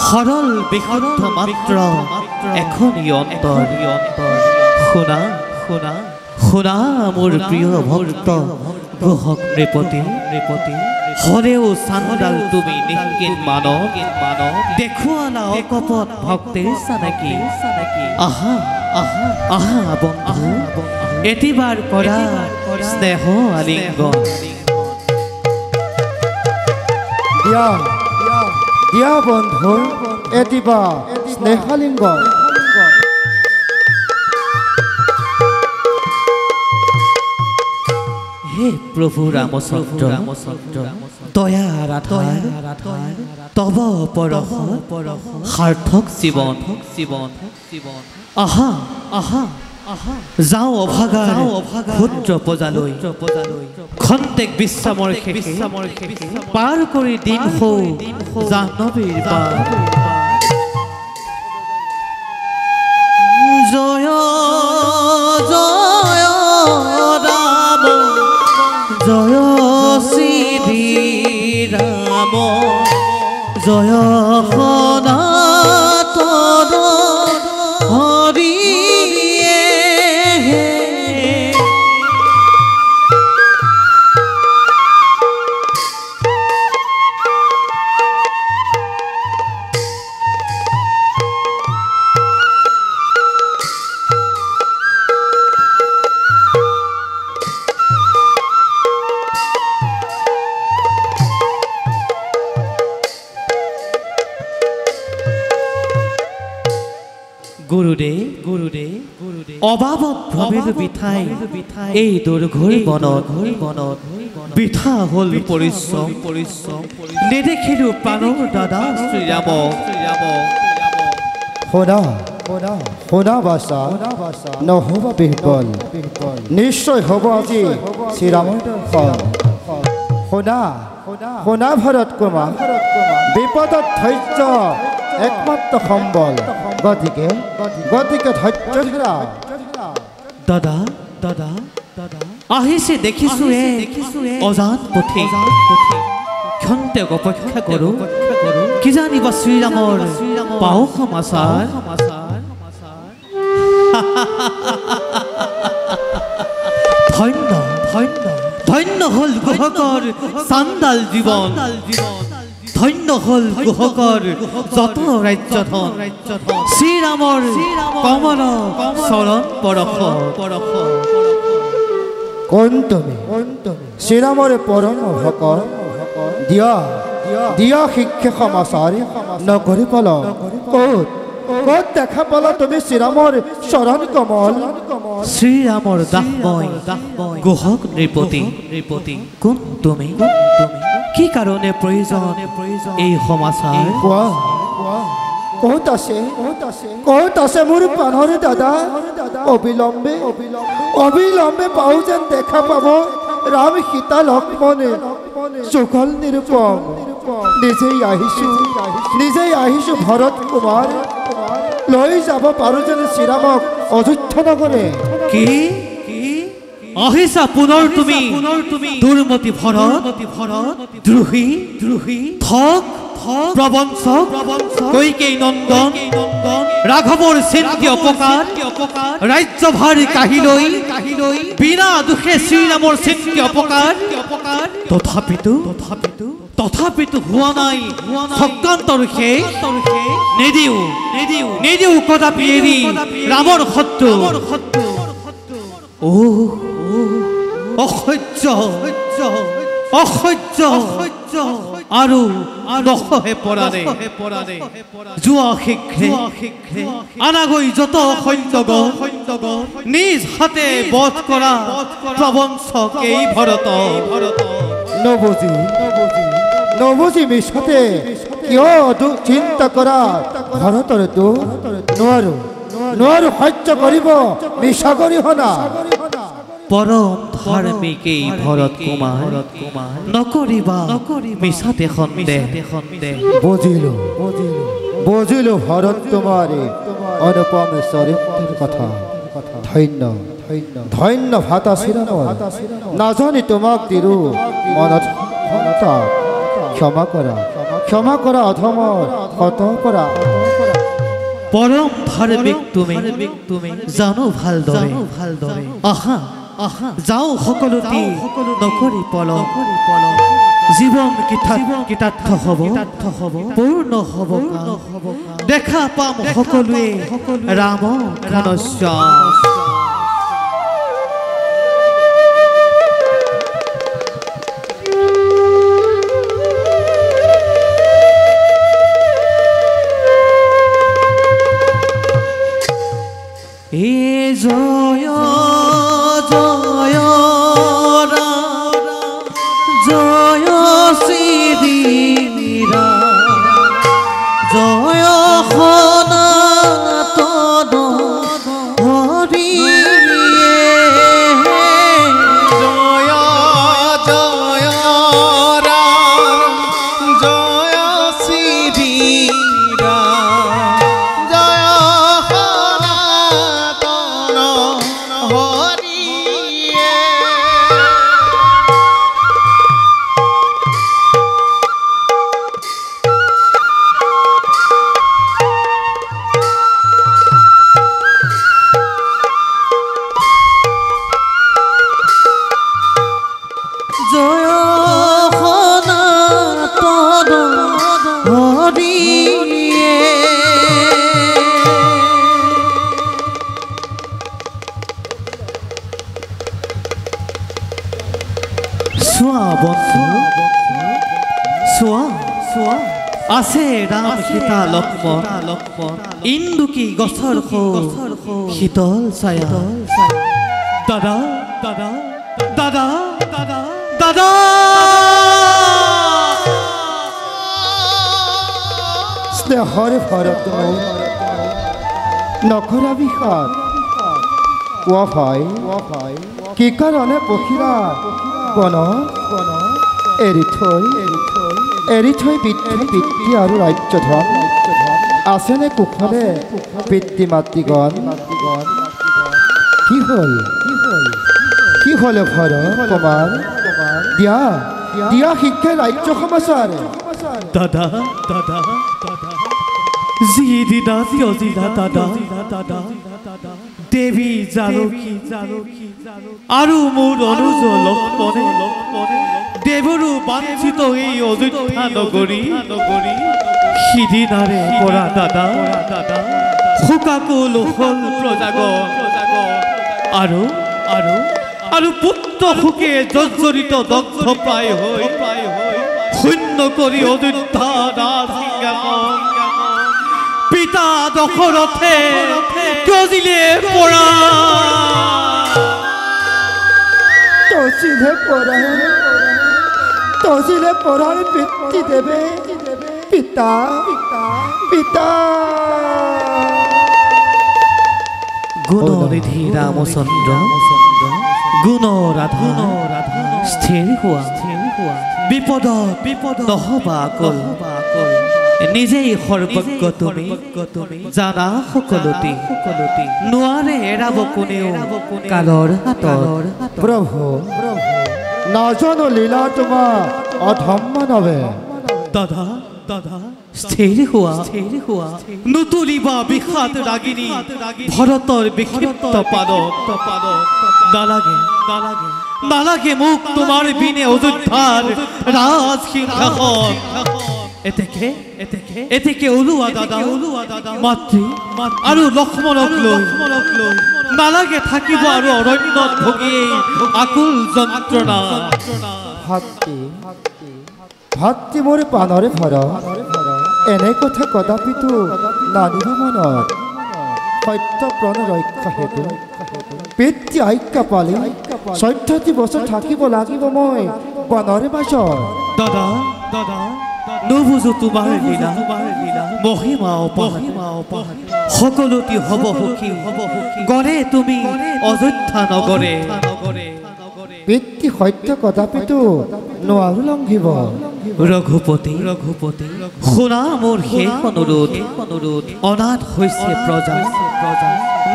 সৰল বিশুদ্ধ মাত্ৰ এখনি অন্তৰ। শুনা শুনা শুনা মোৰ প্ৰিয় ভক্ত গ্ৰহক নৃপতি, হলেও চাণ্ডাল তুমি নিষ্কিন মানৱ, দেখুৱালা অকপট ভক্তিৰ চানেকি। আহা আহা আহা বন্ধু, এটিবাৰ কৰা স্নেহ আলিংগন। দিয়া দিয়া বন্ধু এটিবাৰ স্নেহালিংগন। হে প্ৰভু ৰামচন্দ্ৰ, দয়াৰ আধাৰ তব পৰশ সাৰ্থক জীৱন। আহা আহা যাওঁ অভাগা ক্ষুদ্ৰ প্ৰজালৈ, খন্তেক বিশ্ৰামৰ শেষে পাৰ কৰি দিন হৌ জাহ্নৱীৰ পাৰ। জয় জয় ৰাম জয় শ্ৰী ৰাম জয় সনাতন হৰিয়ে। গুৰুদেৱ অবাবত ভ্ৰমেৰ বিঠাই এই দুৰ্ঘৰ বনত বৃথা হল পৰিশ্ৰম। নেদেখিলো প্ৰাণৰ দাদা শ্ৰীৰাম। শুনা বাচা নহ'ব বিহ্বল, নিশ্চয় হ'ব আজি শ্ৰীৰামৰ দৰ্শন। শুনা ভৰত কুমাৰ, বিপদত ধৈৰ্য একমাত্ৰ সম্বল, গতিকে ধৈৰ্য ধৰা। দাদা আহিছে দেখিছো অজান পথে, ক্ষন্তেক অপেক্ষা কৰো কি জানিবা শ্ৰীৰামৰ পাও সমাচাৰ। ধন্য ধন্য ধন্য হল গুহকৰ চাণ্ডাল জীৱন, ধন্য হল গুহকৰ যত ৰাজ্যধন। শ্ৰীৰামৰ কমল চৰণ পৰশ। কোন তুমি শ্ৰীৰামৰে পৰম ভকত, দিয়া শিক্ষা সমাচাৰ নকৰি পল। ক'ত দেখা পালা তুমি শ্ৰীৰামৰ চৰণ কমল? শ্ৰীৰামৰ দাসময় গুহক নৃপতি, কোন তুমি? কি কাৰণে প্ৰয়োজন এই সমাচাৰ? ক'ত আছে মোৰ প্ৰাণৰ দাদা? অবিলম্বে পাওঁ যেন দেখা পাব ৰাম সীতা লক্ষ্মণে যুগল নিৰূপম। নিজেই আহিছো ভৰত কুমাৰ, লৈ যাব পাৰো যেন শ্ৰীৰামক অযোধ্যা নগৰে। কি আহিছা পুনৰ তুমি দুৰ্মতি ভৰত, দ্ৰোহী ঠগ প্ৰবঞ্চক কৈকেয়ী নন্দন ৰাঘৱৰ চিন্তি অপকাৰ ৰাজ্যভাৰ কাহিলৈ বিনা দুখে শ্ৰীৰামৰ চিন্তি অপকাৰ তথাপিতো হোৱা নাই চক্ৰান্তৰ শেষ নিদিও কদাপি এৰি ৰামৰ শত্ৰু অসহ্য আৰু নসহে পৰাৰে যোৱা শীঘ্ৰে আনাগৈ যত সৈন্যগণ নিজ হাতে বধ কৰা প্ৰবঞ্চক এই ভৰত নবুজি মিছতে কিয় চিন্তা কৰা ভৰতৰ নোৱাৰো সহ্য কৰিব মিছা গৰিহণা পৰম ধাৰ্মিক এই ভৰত কুমাৰ নকৰিবা মিছাতে সন্দেহ বুজিলো ভৰত তোমাৰে অনুপম চৰিত্ৰৰ কথা ধন্য ভাতা শিৰামৰ নাজানি তোমাক দিৰো মনত ক্ষমা কৰা অধমৰ কত পৰা পৰম ধাৰ্মিক তুমি জানো ভালদৰে আহা যাও সকলোতে নকৰি পলক জীৱন কৃতাৰ্থ হ'ব পূৰ্ণ হ'ব দেখা পাম সকলোৱে ৰাম ঘনশ্যাম আছে ৰাম সীতা লক্ষ্মণ ইন্দুকী গছৰ শীতল ছায়া দাদা স্নেহৰ ভৰত নকৰা বিষাদ কোৱা ভাই কি কাৰণে পখিলা বন এৰি থৈ পিতৃ আৰু ৰাজ্যধন আছেনে কুশলে পিতৃ মাতৃগণ কি হ'ল ভৰত কুমাৰ দিয়া শিক্ষে ৰাজ্য সমাচাৰ দাদা যিদিনা ত্যাজিলা দাদা দেৱী জানকী আৰু মোৰ অনুজ লক্ষ্মণে দেৱৰো বাঞ্ছিত এই অযোধ্যা নগৰী সিদিনাৰে পৰা দাদা শোকাকুল হ'ল প্ৰজাগণ আৰু পুত্ৰ শোকে জৰ্জৰিত দগ্ধ প্ৰায় হৈ শূন্য কৰি অযোধ্যা ৰাজসিংহাসন পিতা দশৰথে ত্যাজিলে পৰা তজিলে পৰাৰ পিতৃ দেৱে পিতা গুণনিধি ৰামচন্দ্ৰ গুণৰাধা স্থিৰ হোৱা বিপদ নহবা অকল নিজেই সৰ্বজ্ঞ তুমি জানা সকলোতে নোৱাৰে এৰাব কোনেও কালৰ হাতৰ প্ৰভু নাজানো লীলা তোমাৰ অধম মানৱে দাদা স্থিৰ হোৱা নুতুলিবা বিষাদ ৰাগিনী ভৰতৰ বিক্ষিপ্ত পাদত নালাগে মোক তোমাৰ বিনে অযোধ্যাৰ ৰাজসিংহাসন এতেকে ওলোৱা দাদা মাতৃ আৰু লক্ষ্মণক লৈ নালাগে থাকিব আৰু অৰণ্যত ভুগি আকুল যন্ত্ৰণা ভাতৃ মোৰ পাণৰে ভৰা এনে কথা কদাপিতো নানিব মনত সত্য প্ରଣ ৰক্ষা হেতু পিতৃ আজ্ঞা পালি ১৪টি বছৰ থাকিব লাগিব মই বনৰে বাসৰ দাদা নুবুজো তোমাৰ লীলা মহিমা অপাৰ সকলোটি হ'ব সুখী গড়ে তুমি অযোধ্যা নগৰে পিতৃ সত্য কদাপিতো নোৱাৰো লংঘিব ৰঘুপতি শুনা মোৰ শেষ অনুৰোধ অনাথ হৈছে প্ৰজা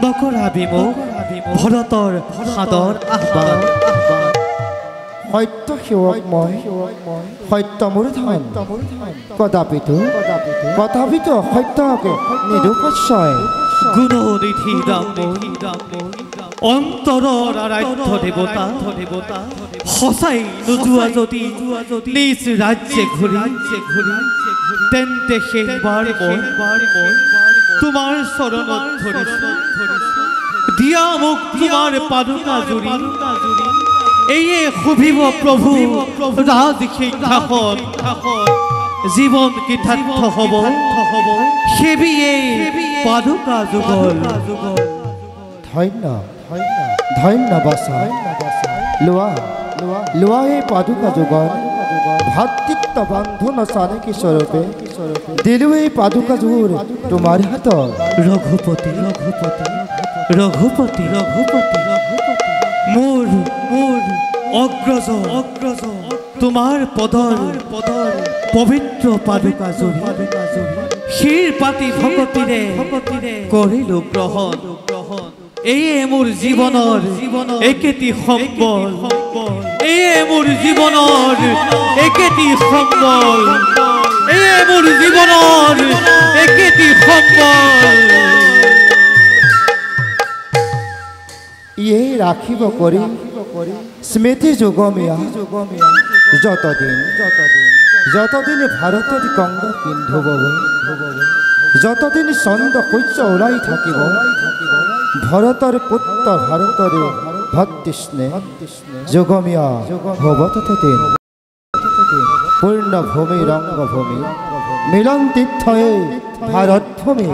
নকৰা বিমুখ ভৰতৰ সাদৰ আহ্বান সত্য সেৱক মই সত্য মোৰ ধন কদাপিতো সত্যকে নিৰূপশ্চয় গুণনিধি ৰাম অন্তৰৰ আৰাধ্য দেৱতা সঁচাই নোযোৱা যদি নিজ ৰাজ্যে ঘূৰি তেন্তে শেষবাৰ মই তোমাৰ চৰণত ধৰিছো দিয়া মোক তোমাৰ পাদুকা জুৰি এয়ে শুভিব প্ৰভু ৰাজসিংহাসন জীৱন কৃতাৰ্থ হ'ব সেবিয়ে পাদুকা যুগল ধন্য বাসা লোৱা এই পাদুকা যুগল ভাতৃত্ব বান্ধন চানেকি স্বৰূপে দিলো এই পাদুকা জোৰ তোমাৰ হাতত ৰঘুপতি মোৰ অগ্ৰজ তোমাৰ পদৰ পবিত্ৰ পাদুকা জুৰি শিৰ পাতি ভকতিৰে কৰিলো গ্ৰহণ এয়ে মোৰ জীৱনৰ একেটি সম্বল এয়ে মোৰ জীৱনৰ একেটি সম্বল এয়ে মোৰ জীৱনৰ একেটি সম্বল ইয়ে ৰাখিব কৰি স্মৃতি যুগমীয়া যতদিন ভাৰতত গংগা পিন্ধব যতদিন চন্দ্ৰ সূৰ্য ওলাই থাকিব ভৰতৰ পুত্ৰ ভাৰতৰে ভক্তি স্নেহ যুগমীয়া হ'ব ততদিন পূৰ্ণভূমি ৰংগভূমি মিলন তীৰ্থয়ে ভাৰতভূমি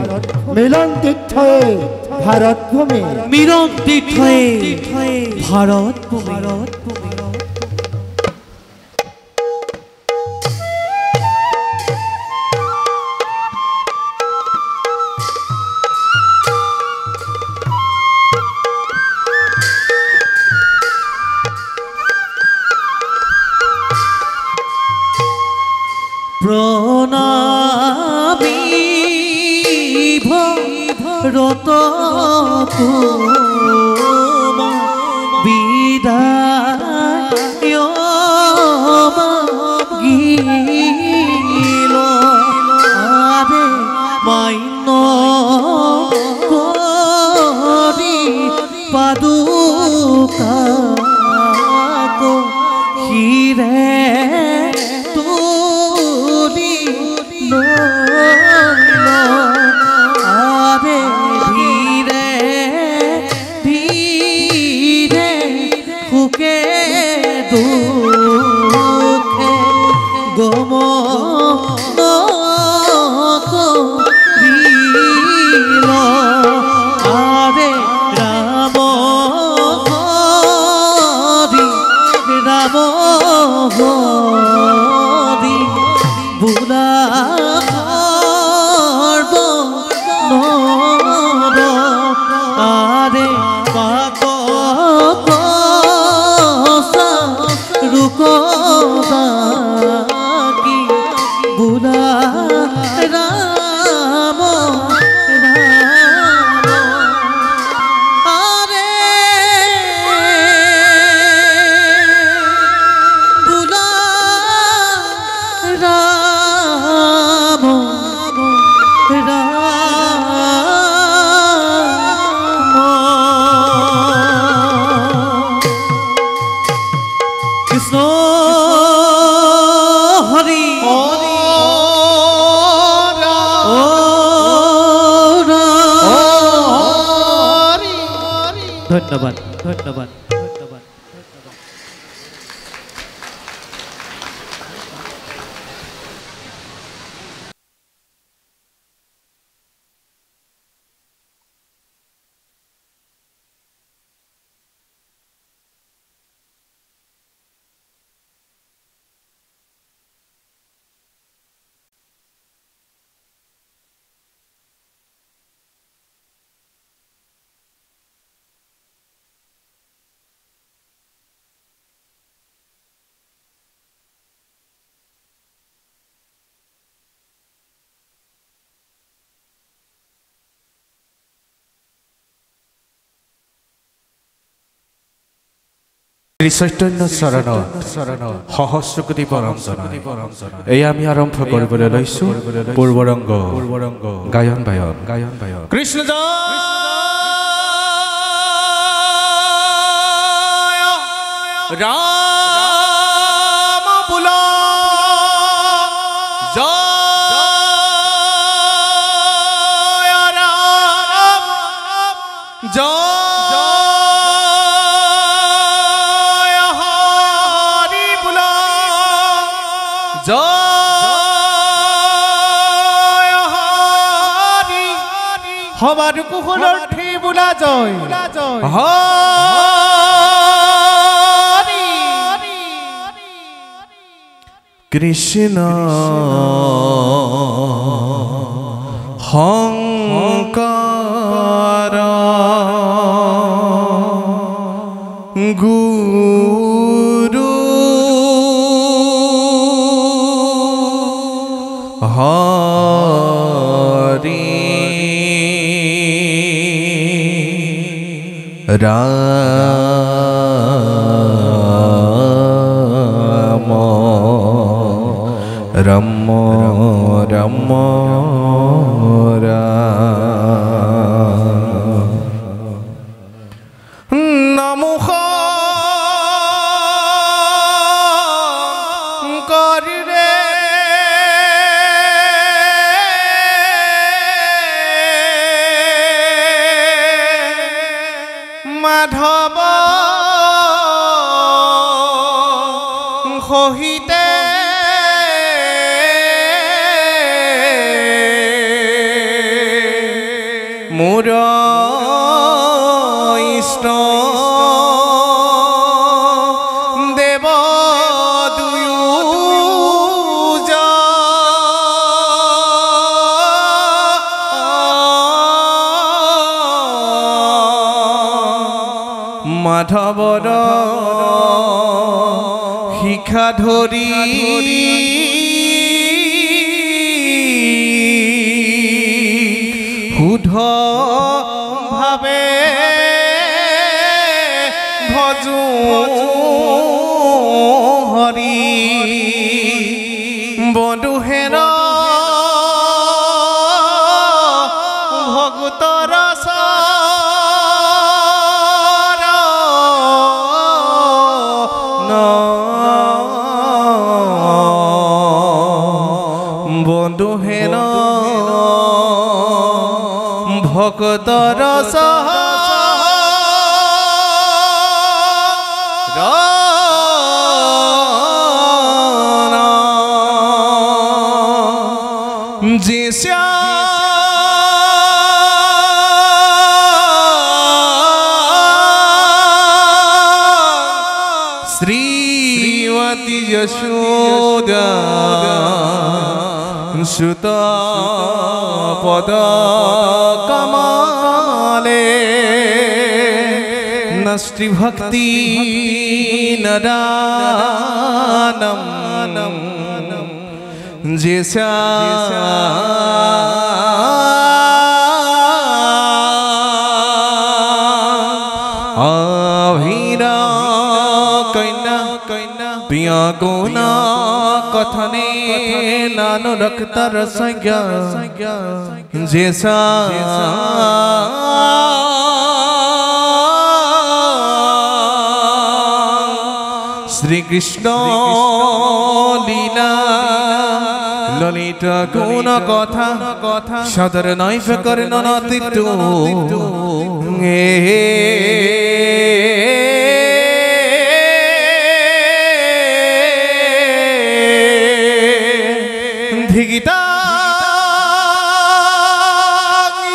মিলন তীৰ্থয়ে ভাৰতভূমি মিলন তীৰ্থয়ে ভাৰতভূমি প্ৰণামী ভৰত বিদায় গিল আৰে মান্য কৰি পাদুকা শিৰে আরে ধীরে ধীরে সুখে দুঃখে গমন করিল আরে রাম হরি বুলা আরে পাক রুকি বুলা রাম আরে বুলা রাম শ্রী চৈতন্য শরণ সহস্র কোটি পৰম এই আমি আৰম্ভ কৰিবলৈ লৈছো পূৰ্বৰংগ গায়ন বায়ন কৃষ্ণ জয় ৰাম বোলা জয় ৰাম জয় হৰি বোলা জয় হৰি হবাৰ কুহলৰ ঠি বোলা জয় হৰি কৃষ্ণ শংকৰ গুৰু হৰি ৰাম ৰাম ৰাম নমো শংকৰে মাধৱ সহিতে মোৰ ইষ্ট দেৱ দুয়োজন মাধৱৰ শিখা ধৰি শুদ্ধ ভাৱে ভজো হৰি বন্ধুহেৰ ভগতৰ বন্ধুহেৰ ভগতৰ যে শ্রীমতী যশোদা সুত পদ কমালে নষ্টি ভক্তি নদানম যেসা অভিরা কন্যা পিয়া গুণা কথনে নানো রক্তর সংজ্ঞা যেসা শ্রীকৃষ্ণ লীলা ললিত গুণ কথা সদর নৈফ কর্ণ নতিত্ব ধিগিতা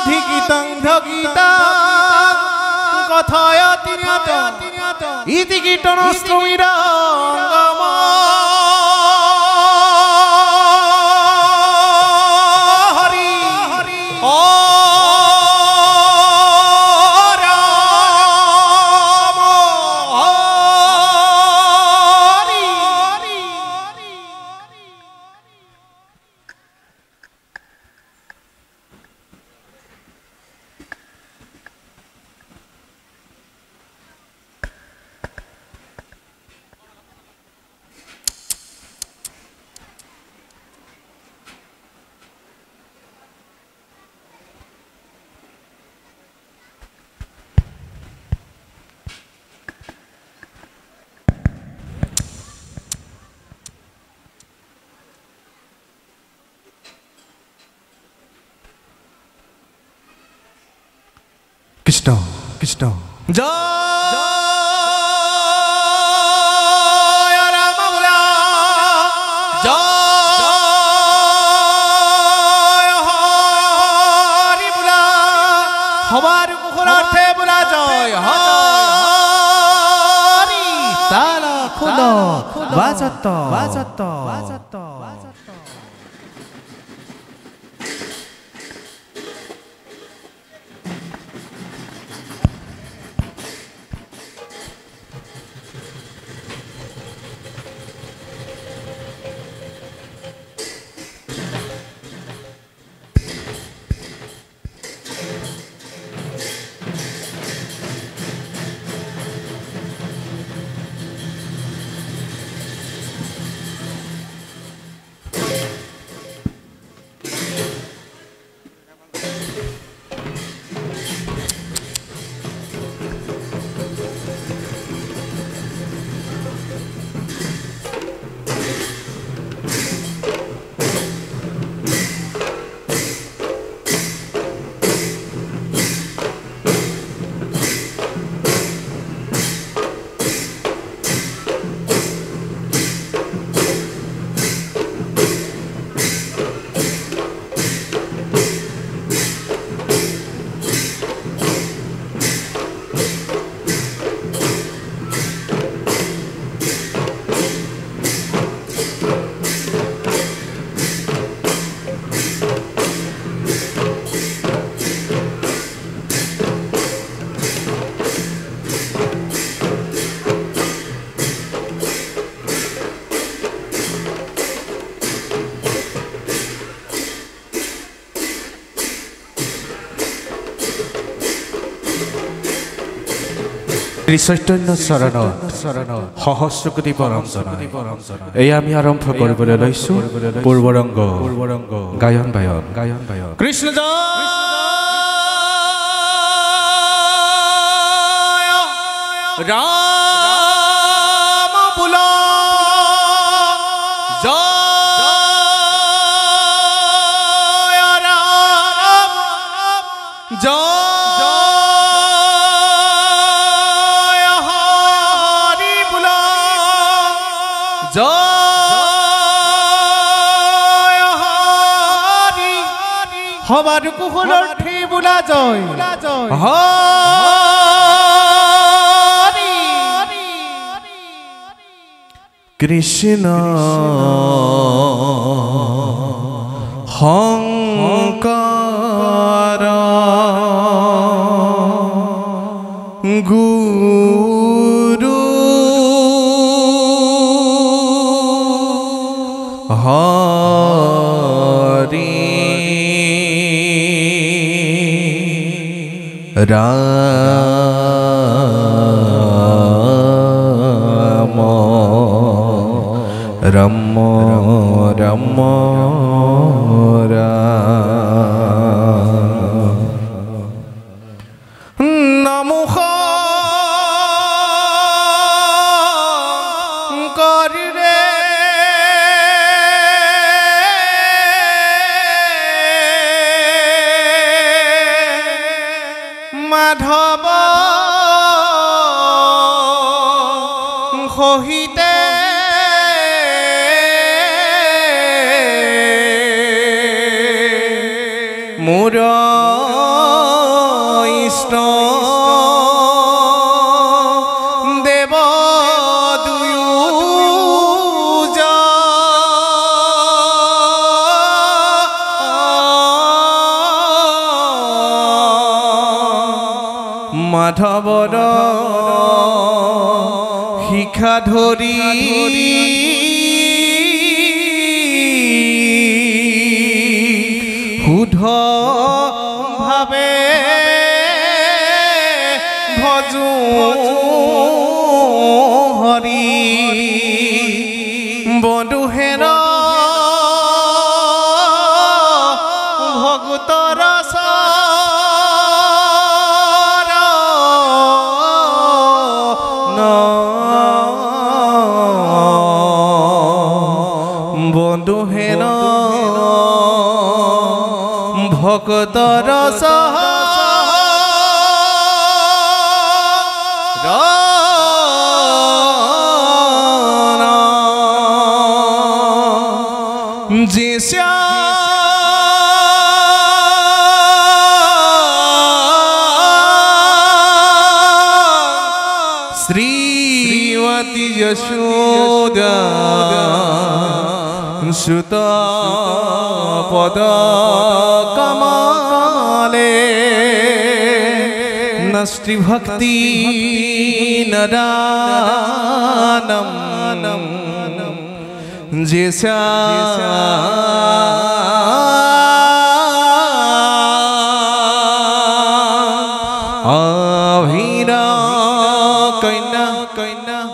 ধিগিতং ধগিতা কথায় তিনিয়ত ইতি কীর্তন শ্রমিরাঙ্গম হরি ও রাম হরি কৃষ্ণ কৃষ্ণ জয় রাম বোলা জয় হরি বোলা সবার কুশলাৰ্থে বোলা জয় হৰি তালা খোল বাজত বাজত বাজত শ্ৰী চৈতন্য চৰণ সহস্ৰ কোটি পৰঞ্জনা এই আমি আৰম্ভ কৰিবলৈ লৈছো পূৰ্বৰংগ গায়ন বায়ন কৃষ্ণ জয় ৰাম বোলা জয় ৰাম জয় জয় হৰি সবাৰ কুশলাৰ্থে বোলা জয় হৰি কৃষ্ণ শংকৰ গুৰু হৰি ৰাম ৰাম ৰাম নমো শংকৰে মাধৱ সহিতে মোৰ ইষ্ট দেৱ দুয়োজন মাধৱৰ শিখা ধৰি শুদ্ধ ভাৱে ভজো হৰি বন্ধুহেৰ ভগতৰ বন্ধুহেন ভক্তৰ যে শ্রীমতী যশোদা সুত পদ কমালে নষ্টি ভক্তি নদানম যেসা আভিরা কইনা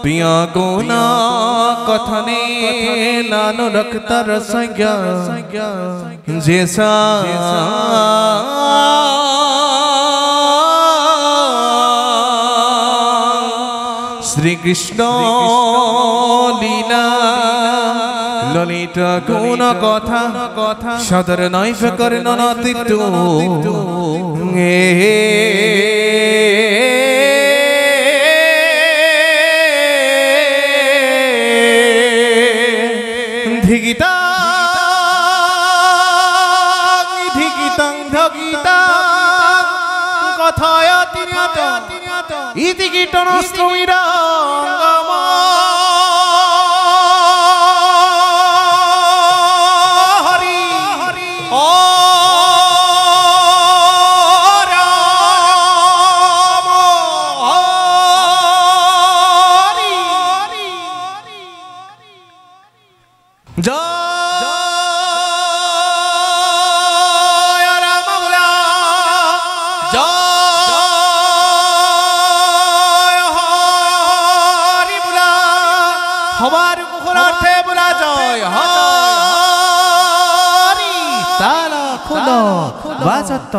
প্রিয় গুণা কথনে নানো রক্তর সংজ্ঞা যেসা শ্রীকৃষ্ণ লীলা ললিত গুণ কথা সদর নৈফ করে ননাতীত ধিগিতা ধিগিতং ধগিতা কথায় তিনিয়ত ইতি কীর্তন শ্রমীরা हमारे कुखरार्थे बुला जय हरि ताला खुलो बाजत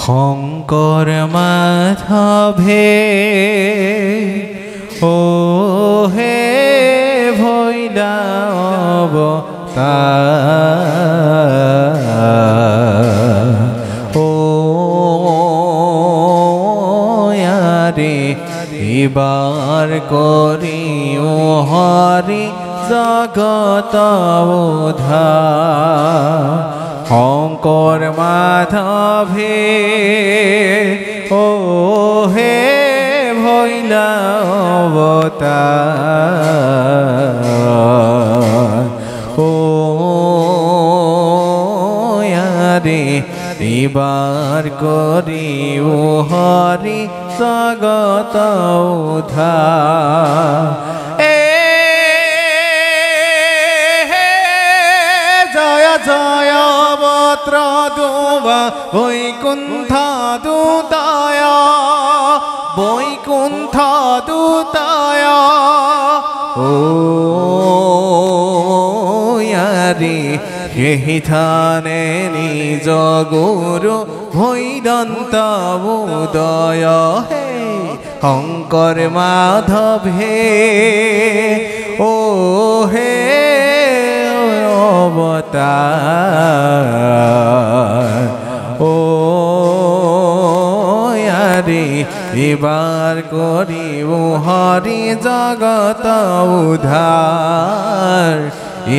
শংকৰ মাধৱে ও হে ভৈলা অৱতাৰ ও য়াৰে ইবাৰ কৰি হৰি জগত উদ্ধাৰ শংকৰ মাধৱে ও হে ভৈলা অৱতাৰ ও য়াৰে ইবাৰ কৰিও হৰি জগত উদ্ধাৰ জয় জয় বত্ৰ দুবা বৈকুণ্ঠ দুতায় বৈকুণ্ঠ দুতায় ও য়াৰি সেই থানে নিজ গুৰু ভৈদন্ত উদয় হে শংকৰ মাধৱে ও হে অৱতাৰ ও য়াৰি ইবাৰ কৰিও হৰি জগত উদ্ধাৰ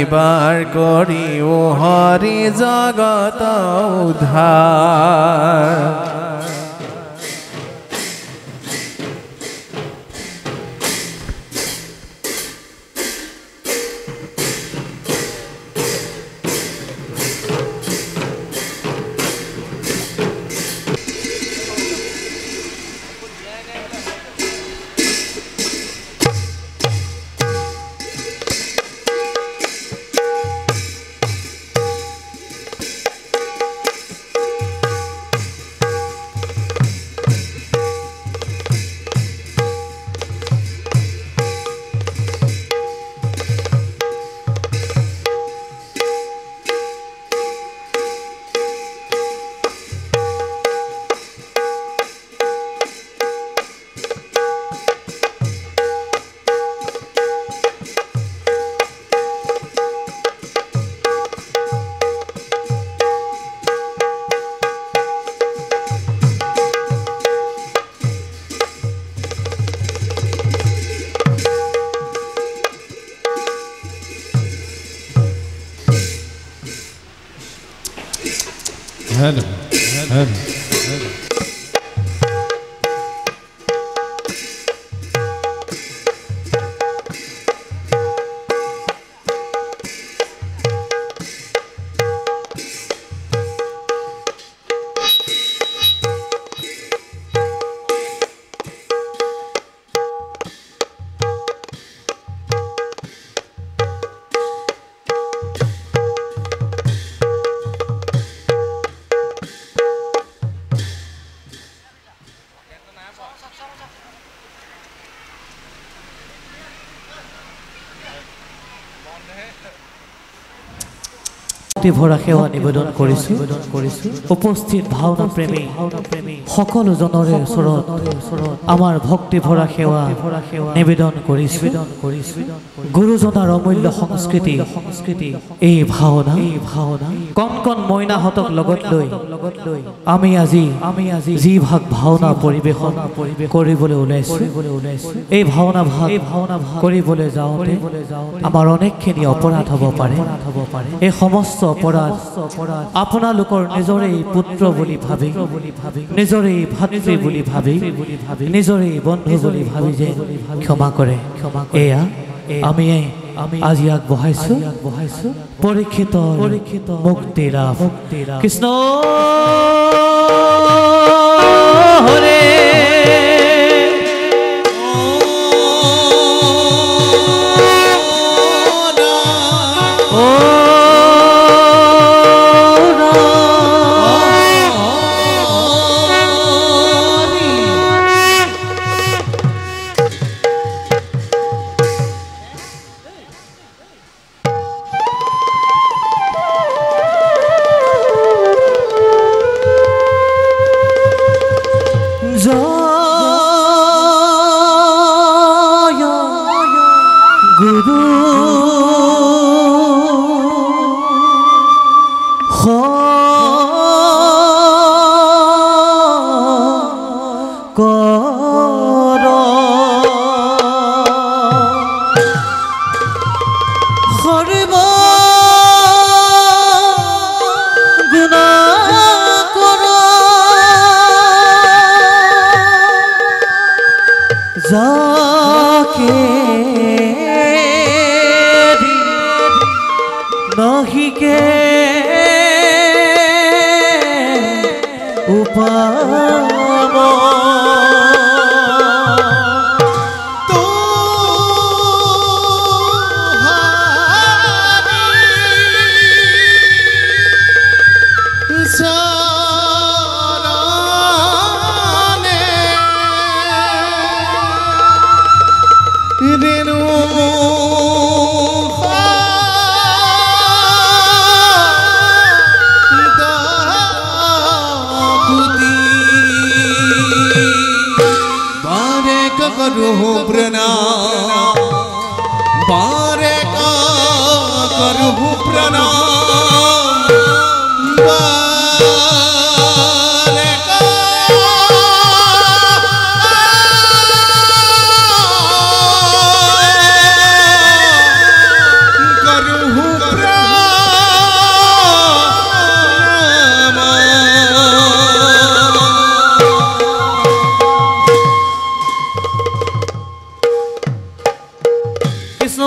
ইবাৰ কৰিও হৰি জগত উদ্ধাৰ Hello. Hello. ভৰা সেৱা নিবেদন কৰিছো উপস্থিত ভাওনা প্ৰেমী সকলো জনৰে ওচৰত আমাৰ ভক্তি ভৰা সেৱা নিবেদন কৰিছো গুৰুজনাৰ অমূল্য সংস্কৃতি এই ভাওনা কণ কণ মইনাহঁতক লগত লৈ আমি আজি যি ভাগ ভাওনা পৰিৱেশন কৰিবলৈ ওলাইছো এই ভাওনা ভাগ কৰিবলৈ যাওঁতে আমাৰ অনেকখিনি অপৰাধ হ'ব পাৰে এই সমস্ত অপৰাধ আপোনালোকৰ নিজৰে পুত্ৰ বুলি ভাবি নিজৰে ভাতৃ বুলি ভাবি নিজৰে বন্ধু বুলি ভাবি যে ক্ষমা কৰে এয়া আমি আজি আগবঢ়াইছো পৰীক্ষিত মুক্তি লাভ কৃষ্ণ হৰে জয় চরণে রেণু बारे करू प्रणाम बारे करू प्रणाम बारे करू কৃষ্ণ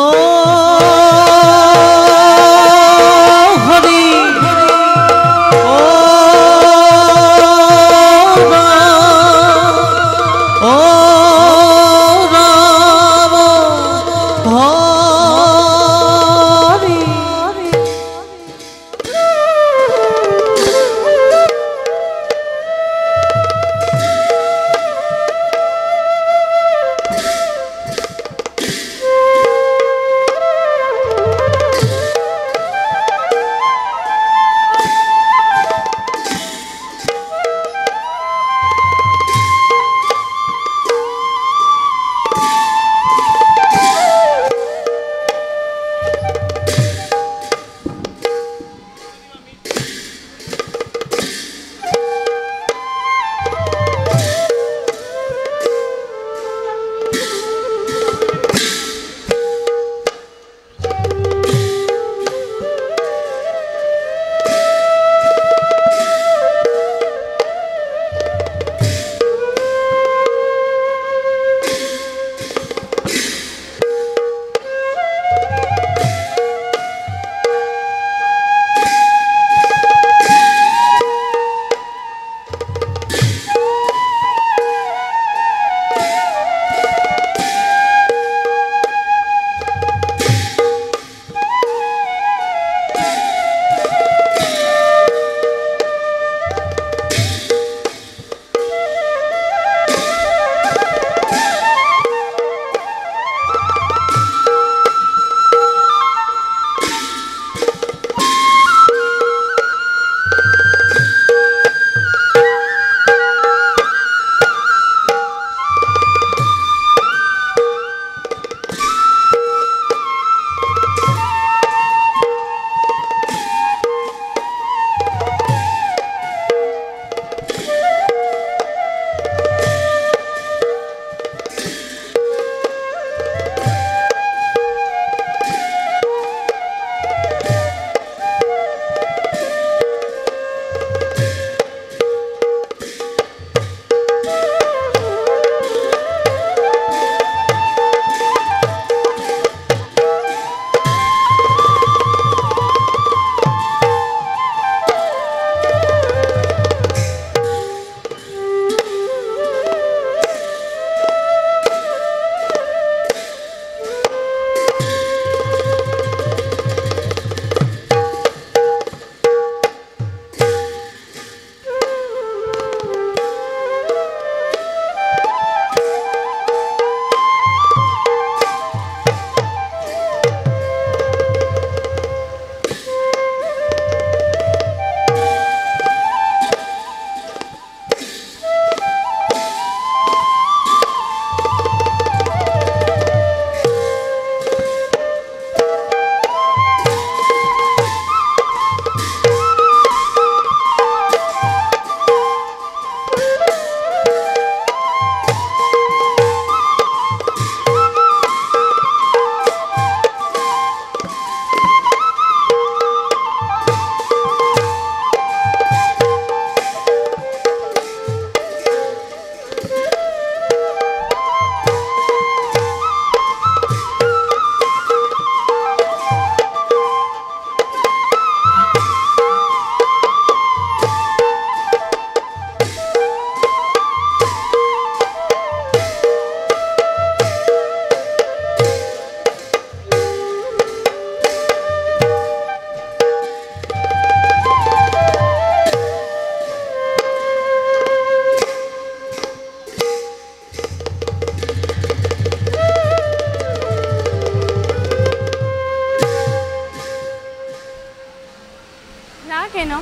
रागेन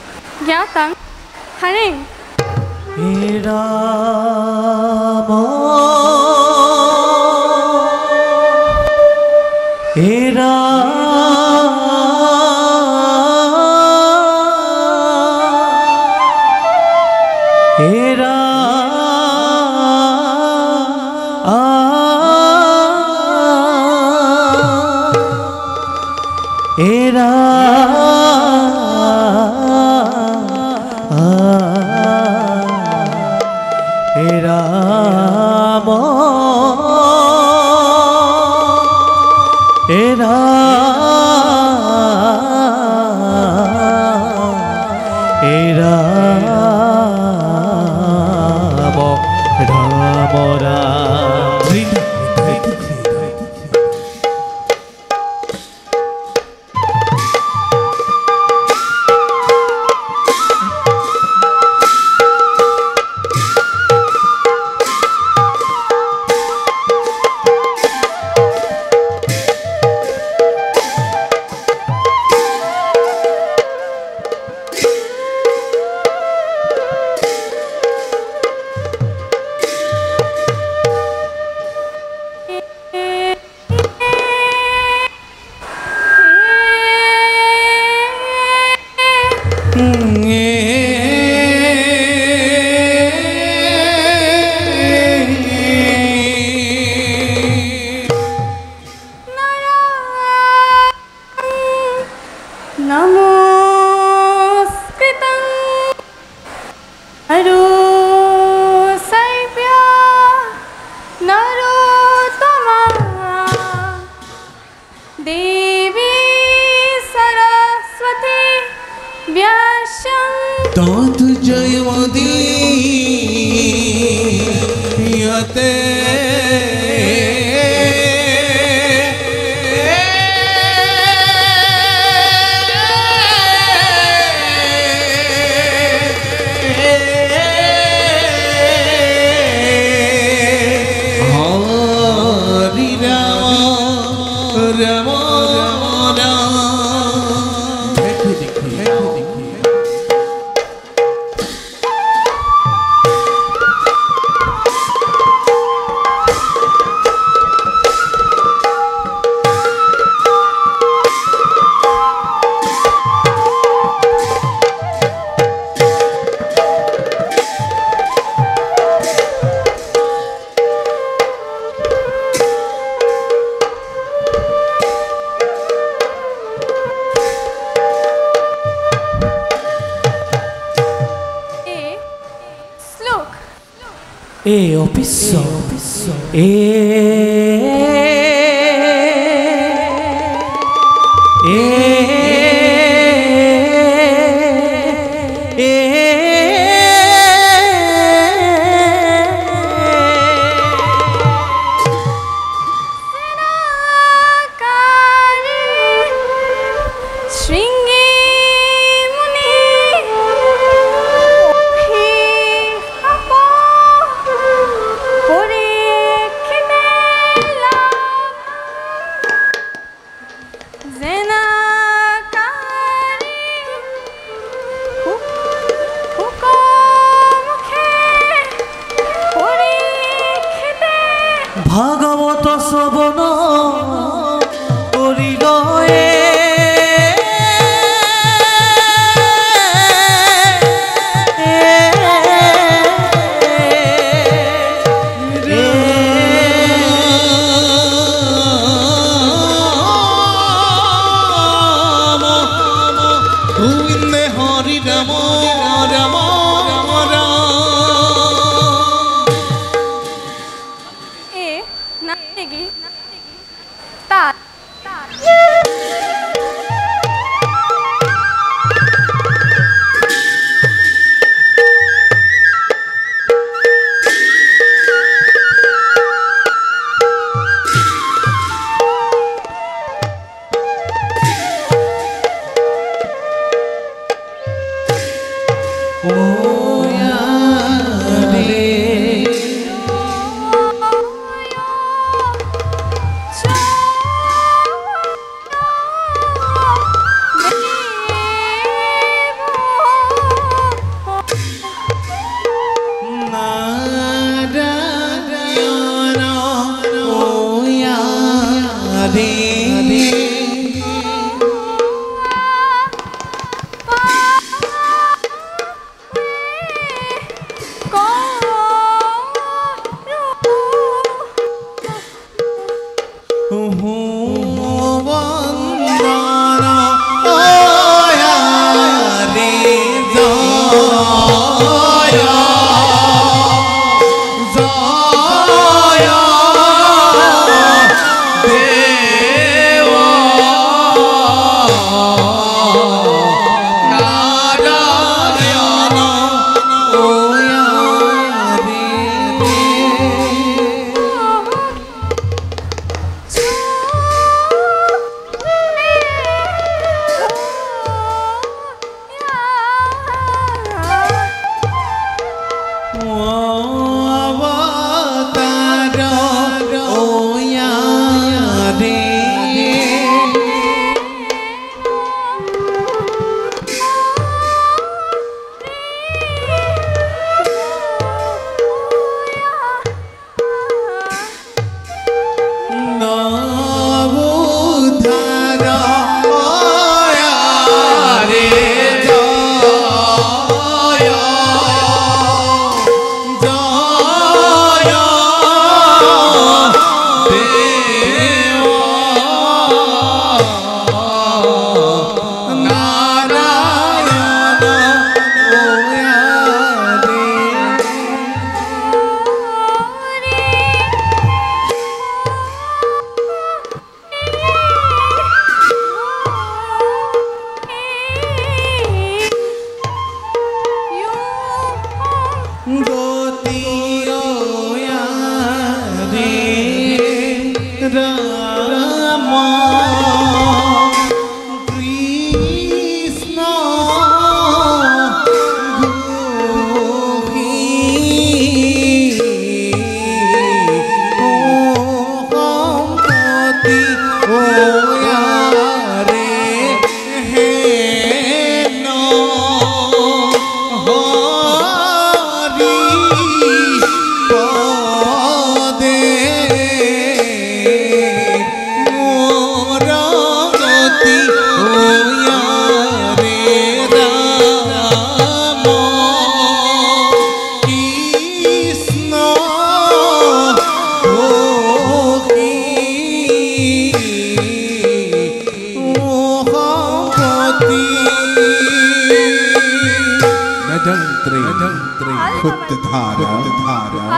ज्ञातं हरिं हे राम हे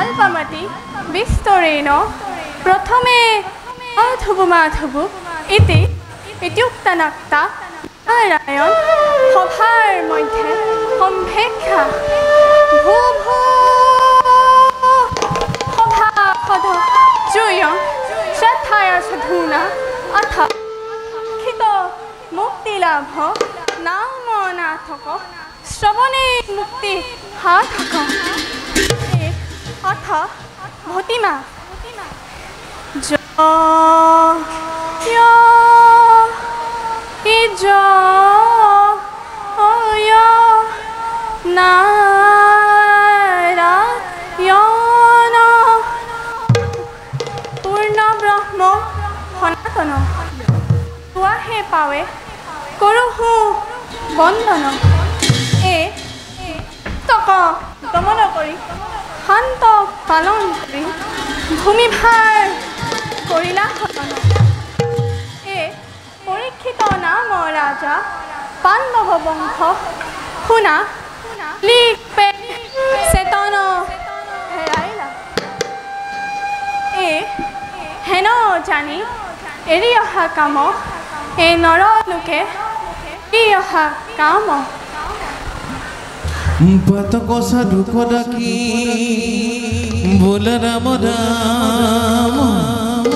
अल्पमति विस्तरेण प्रथमे अधुबु माधुबु इति इत्युक्तनक्ता नारायण सभार मध्य सम्भेक्षा भू भू सभा पद जुयं श्रद्धाय साधुना अथ खित मुक्तिलाभ नाम नाथक श्रवणे मुक्ति हाथक अथ भतिमा नारायण पूर्ण ब्रह्म सनातन तुआहे पावे करुहु बंदन ए तक दमन करी शांत पालन करी भूमिभार करिला खतन ए परीक्षित नाम राजा पांडव वंश शुना लिपे चेतन हेराइला ए हेन जानी एरि अहा काम ए नर लोके एरि अहा काम पतक साधु डाकी बोल राम राम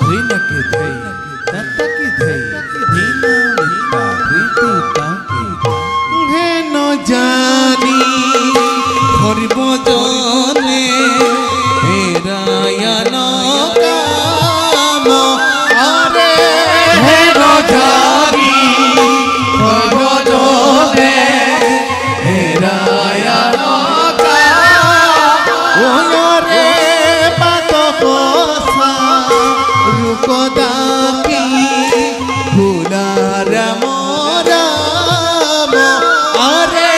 ऋणके धै तत्तके धै हीना मिता प्रीति ताके हे न जानी हरिब जने हे रायन काम अरे हे न जानी हरिब जने हे रायन रुकदाकी भुला राम राम अरे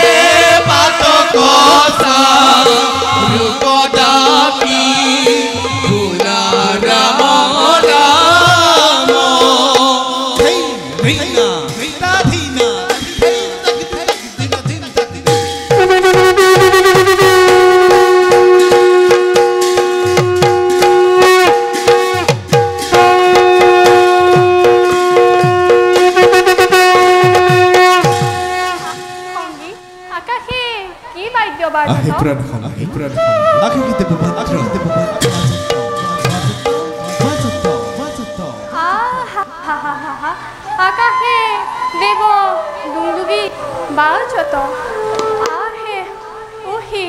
बात कोसा रुकदाकी भुला राम राम हे रीना रीना धीना हे तक धीना धीना কি বাদ্য বাজত আহে প্রাণ আগে গীতে পবিত্র আকাশে দেব ডুংডুগি বাজত আহে উহি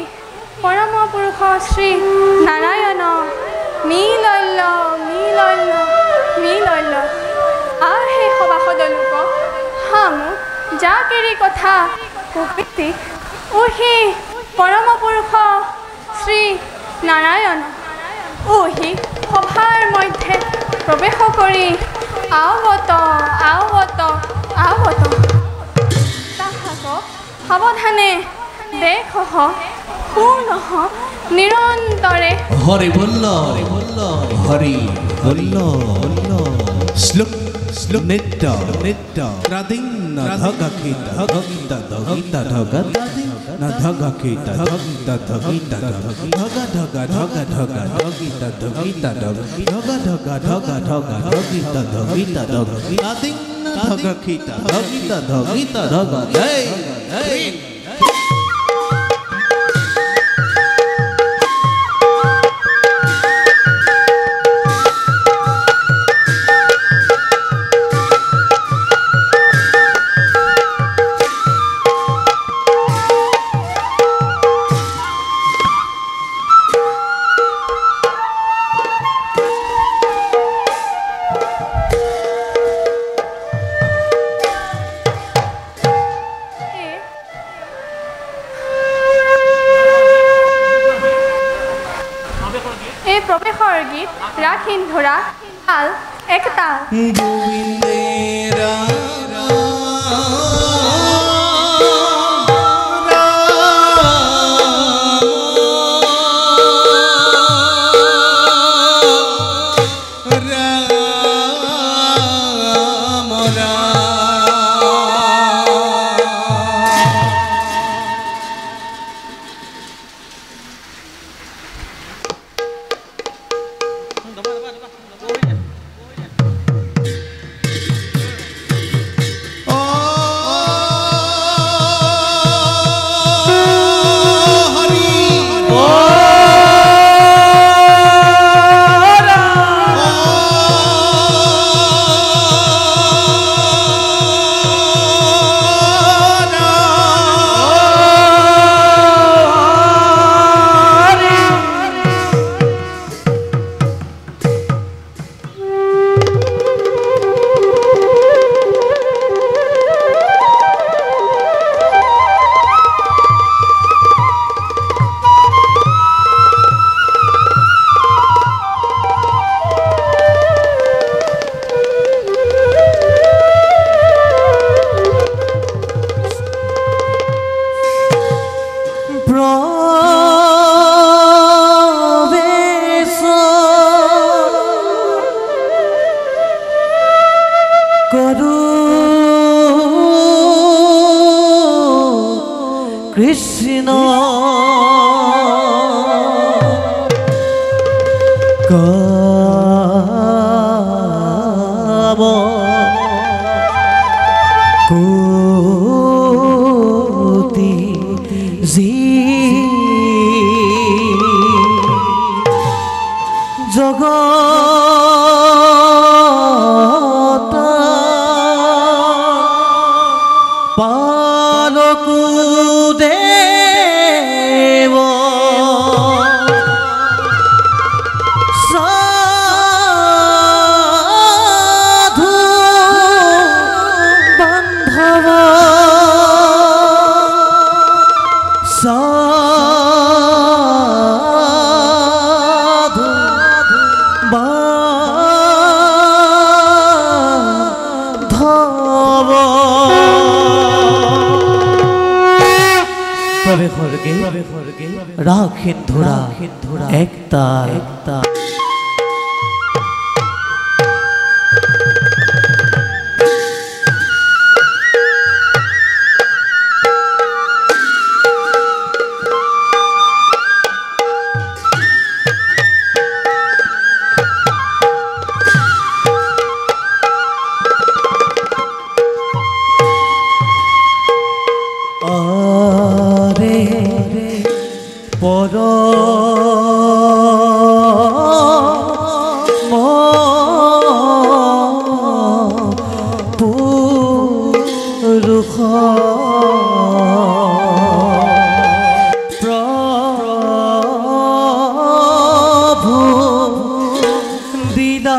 পৰম পুৰুষ শ্ৰী নাৰায়ণ মিলল্য মিলল্য মিলল্য আহে সভাসদ লোক হাম যাকেৰি কথা প্ৰকৃতি উহি পৰম পুৰুষ শ্ৰী নাৰায়ণ উহি সভাৰ মধ্যে প্ৰৱেশ কৰি আৱত আৱত আৱত তাহাক সাৱধানে দেখহ শুনহ নিৰন্তৰে হরি বল্ল হরি বল্ল শ্লোক শ্লোক নিত্য নিত্য রাদিং না ধগা খিতা ধগিতা ধগিতা ধগা না ধগা খিতা ধগিতা ধগিতা ধগা ধগা ধগা ধগা ধগিতা ধগিতা ধগা ধগা ধগা ধগা ধগিতা ধগিতা ধগা রাদিং না ধগা খিতা ধগিতা ধগিতা ধগা জয় জয় প্ৰৱেশৰ গীত ৰাখিন ধৰা তাল এক তাল গোবিন্দেৰা কৃষ্ণ কাম কোটি জি জগত পালকু দেব সাধু বান্ধব সাধু বান্ধব প্ৰবেশৰ গীত ৰাখিন ধৰা এক তাল আৰে পৰ পুৰুষ প্ৰভু দিদা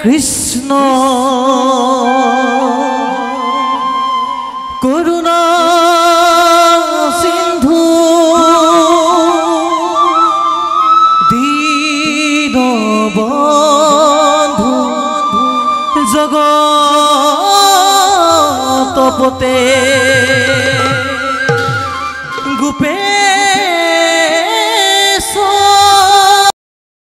কৃষ্ণ কৰুণা সিন্ধু দীনবন্ধু জগতপতে গোপে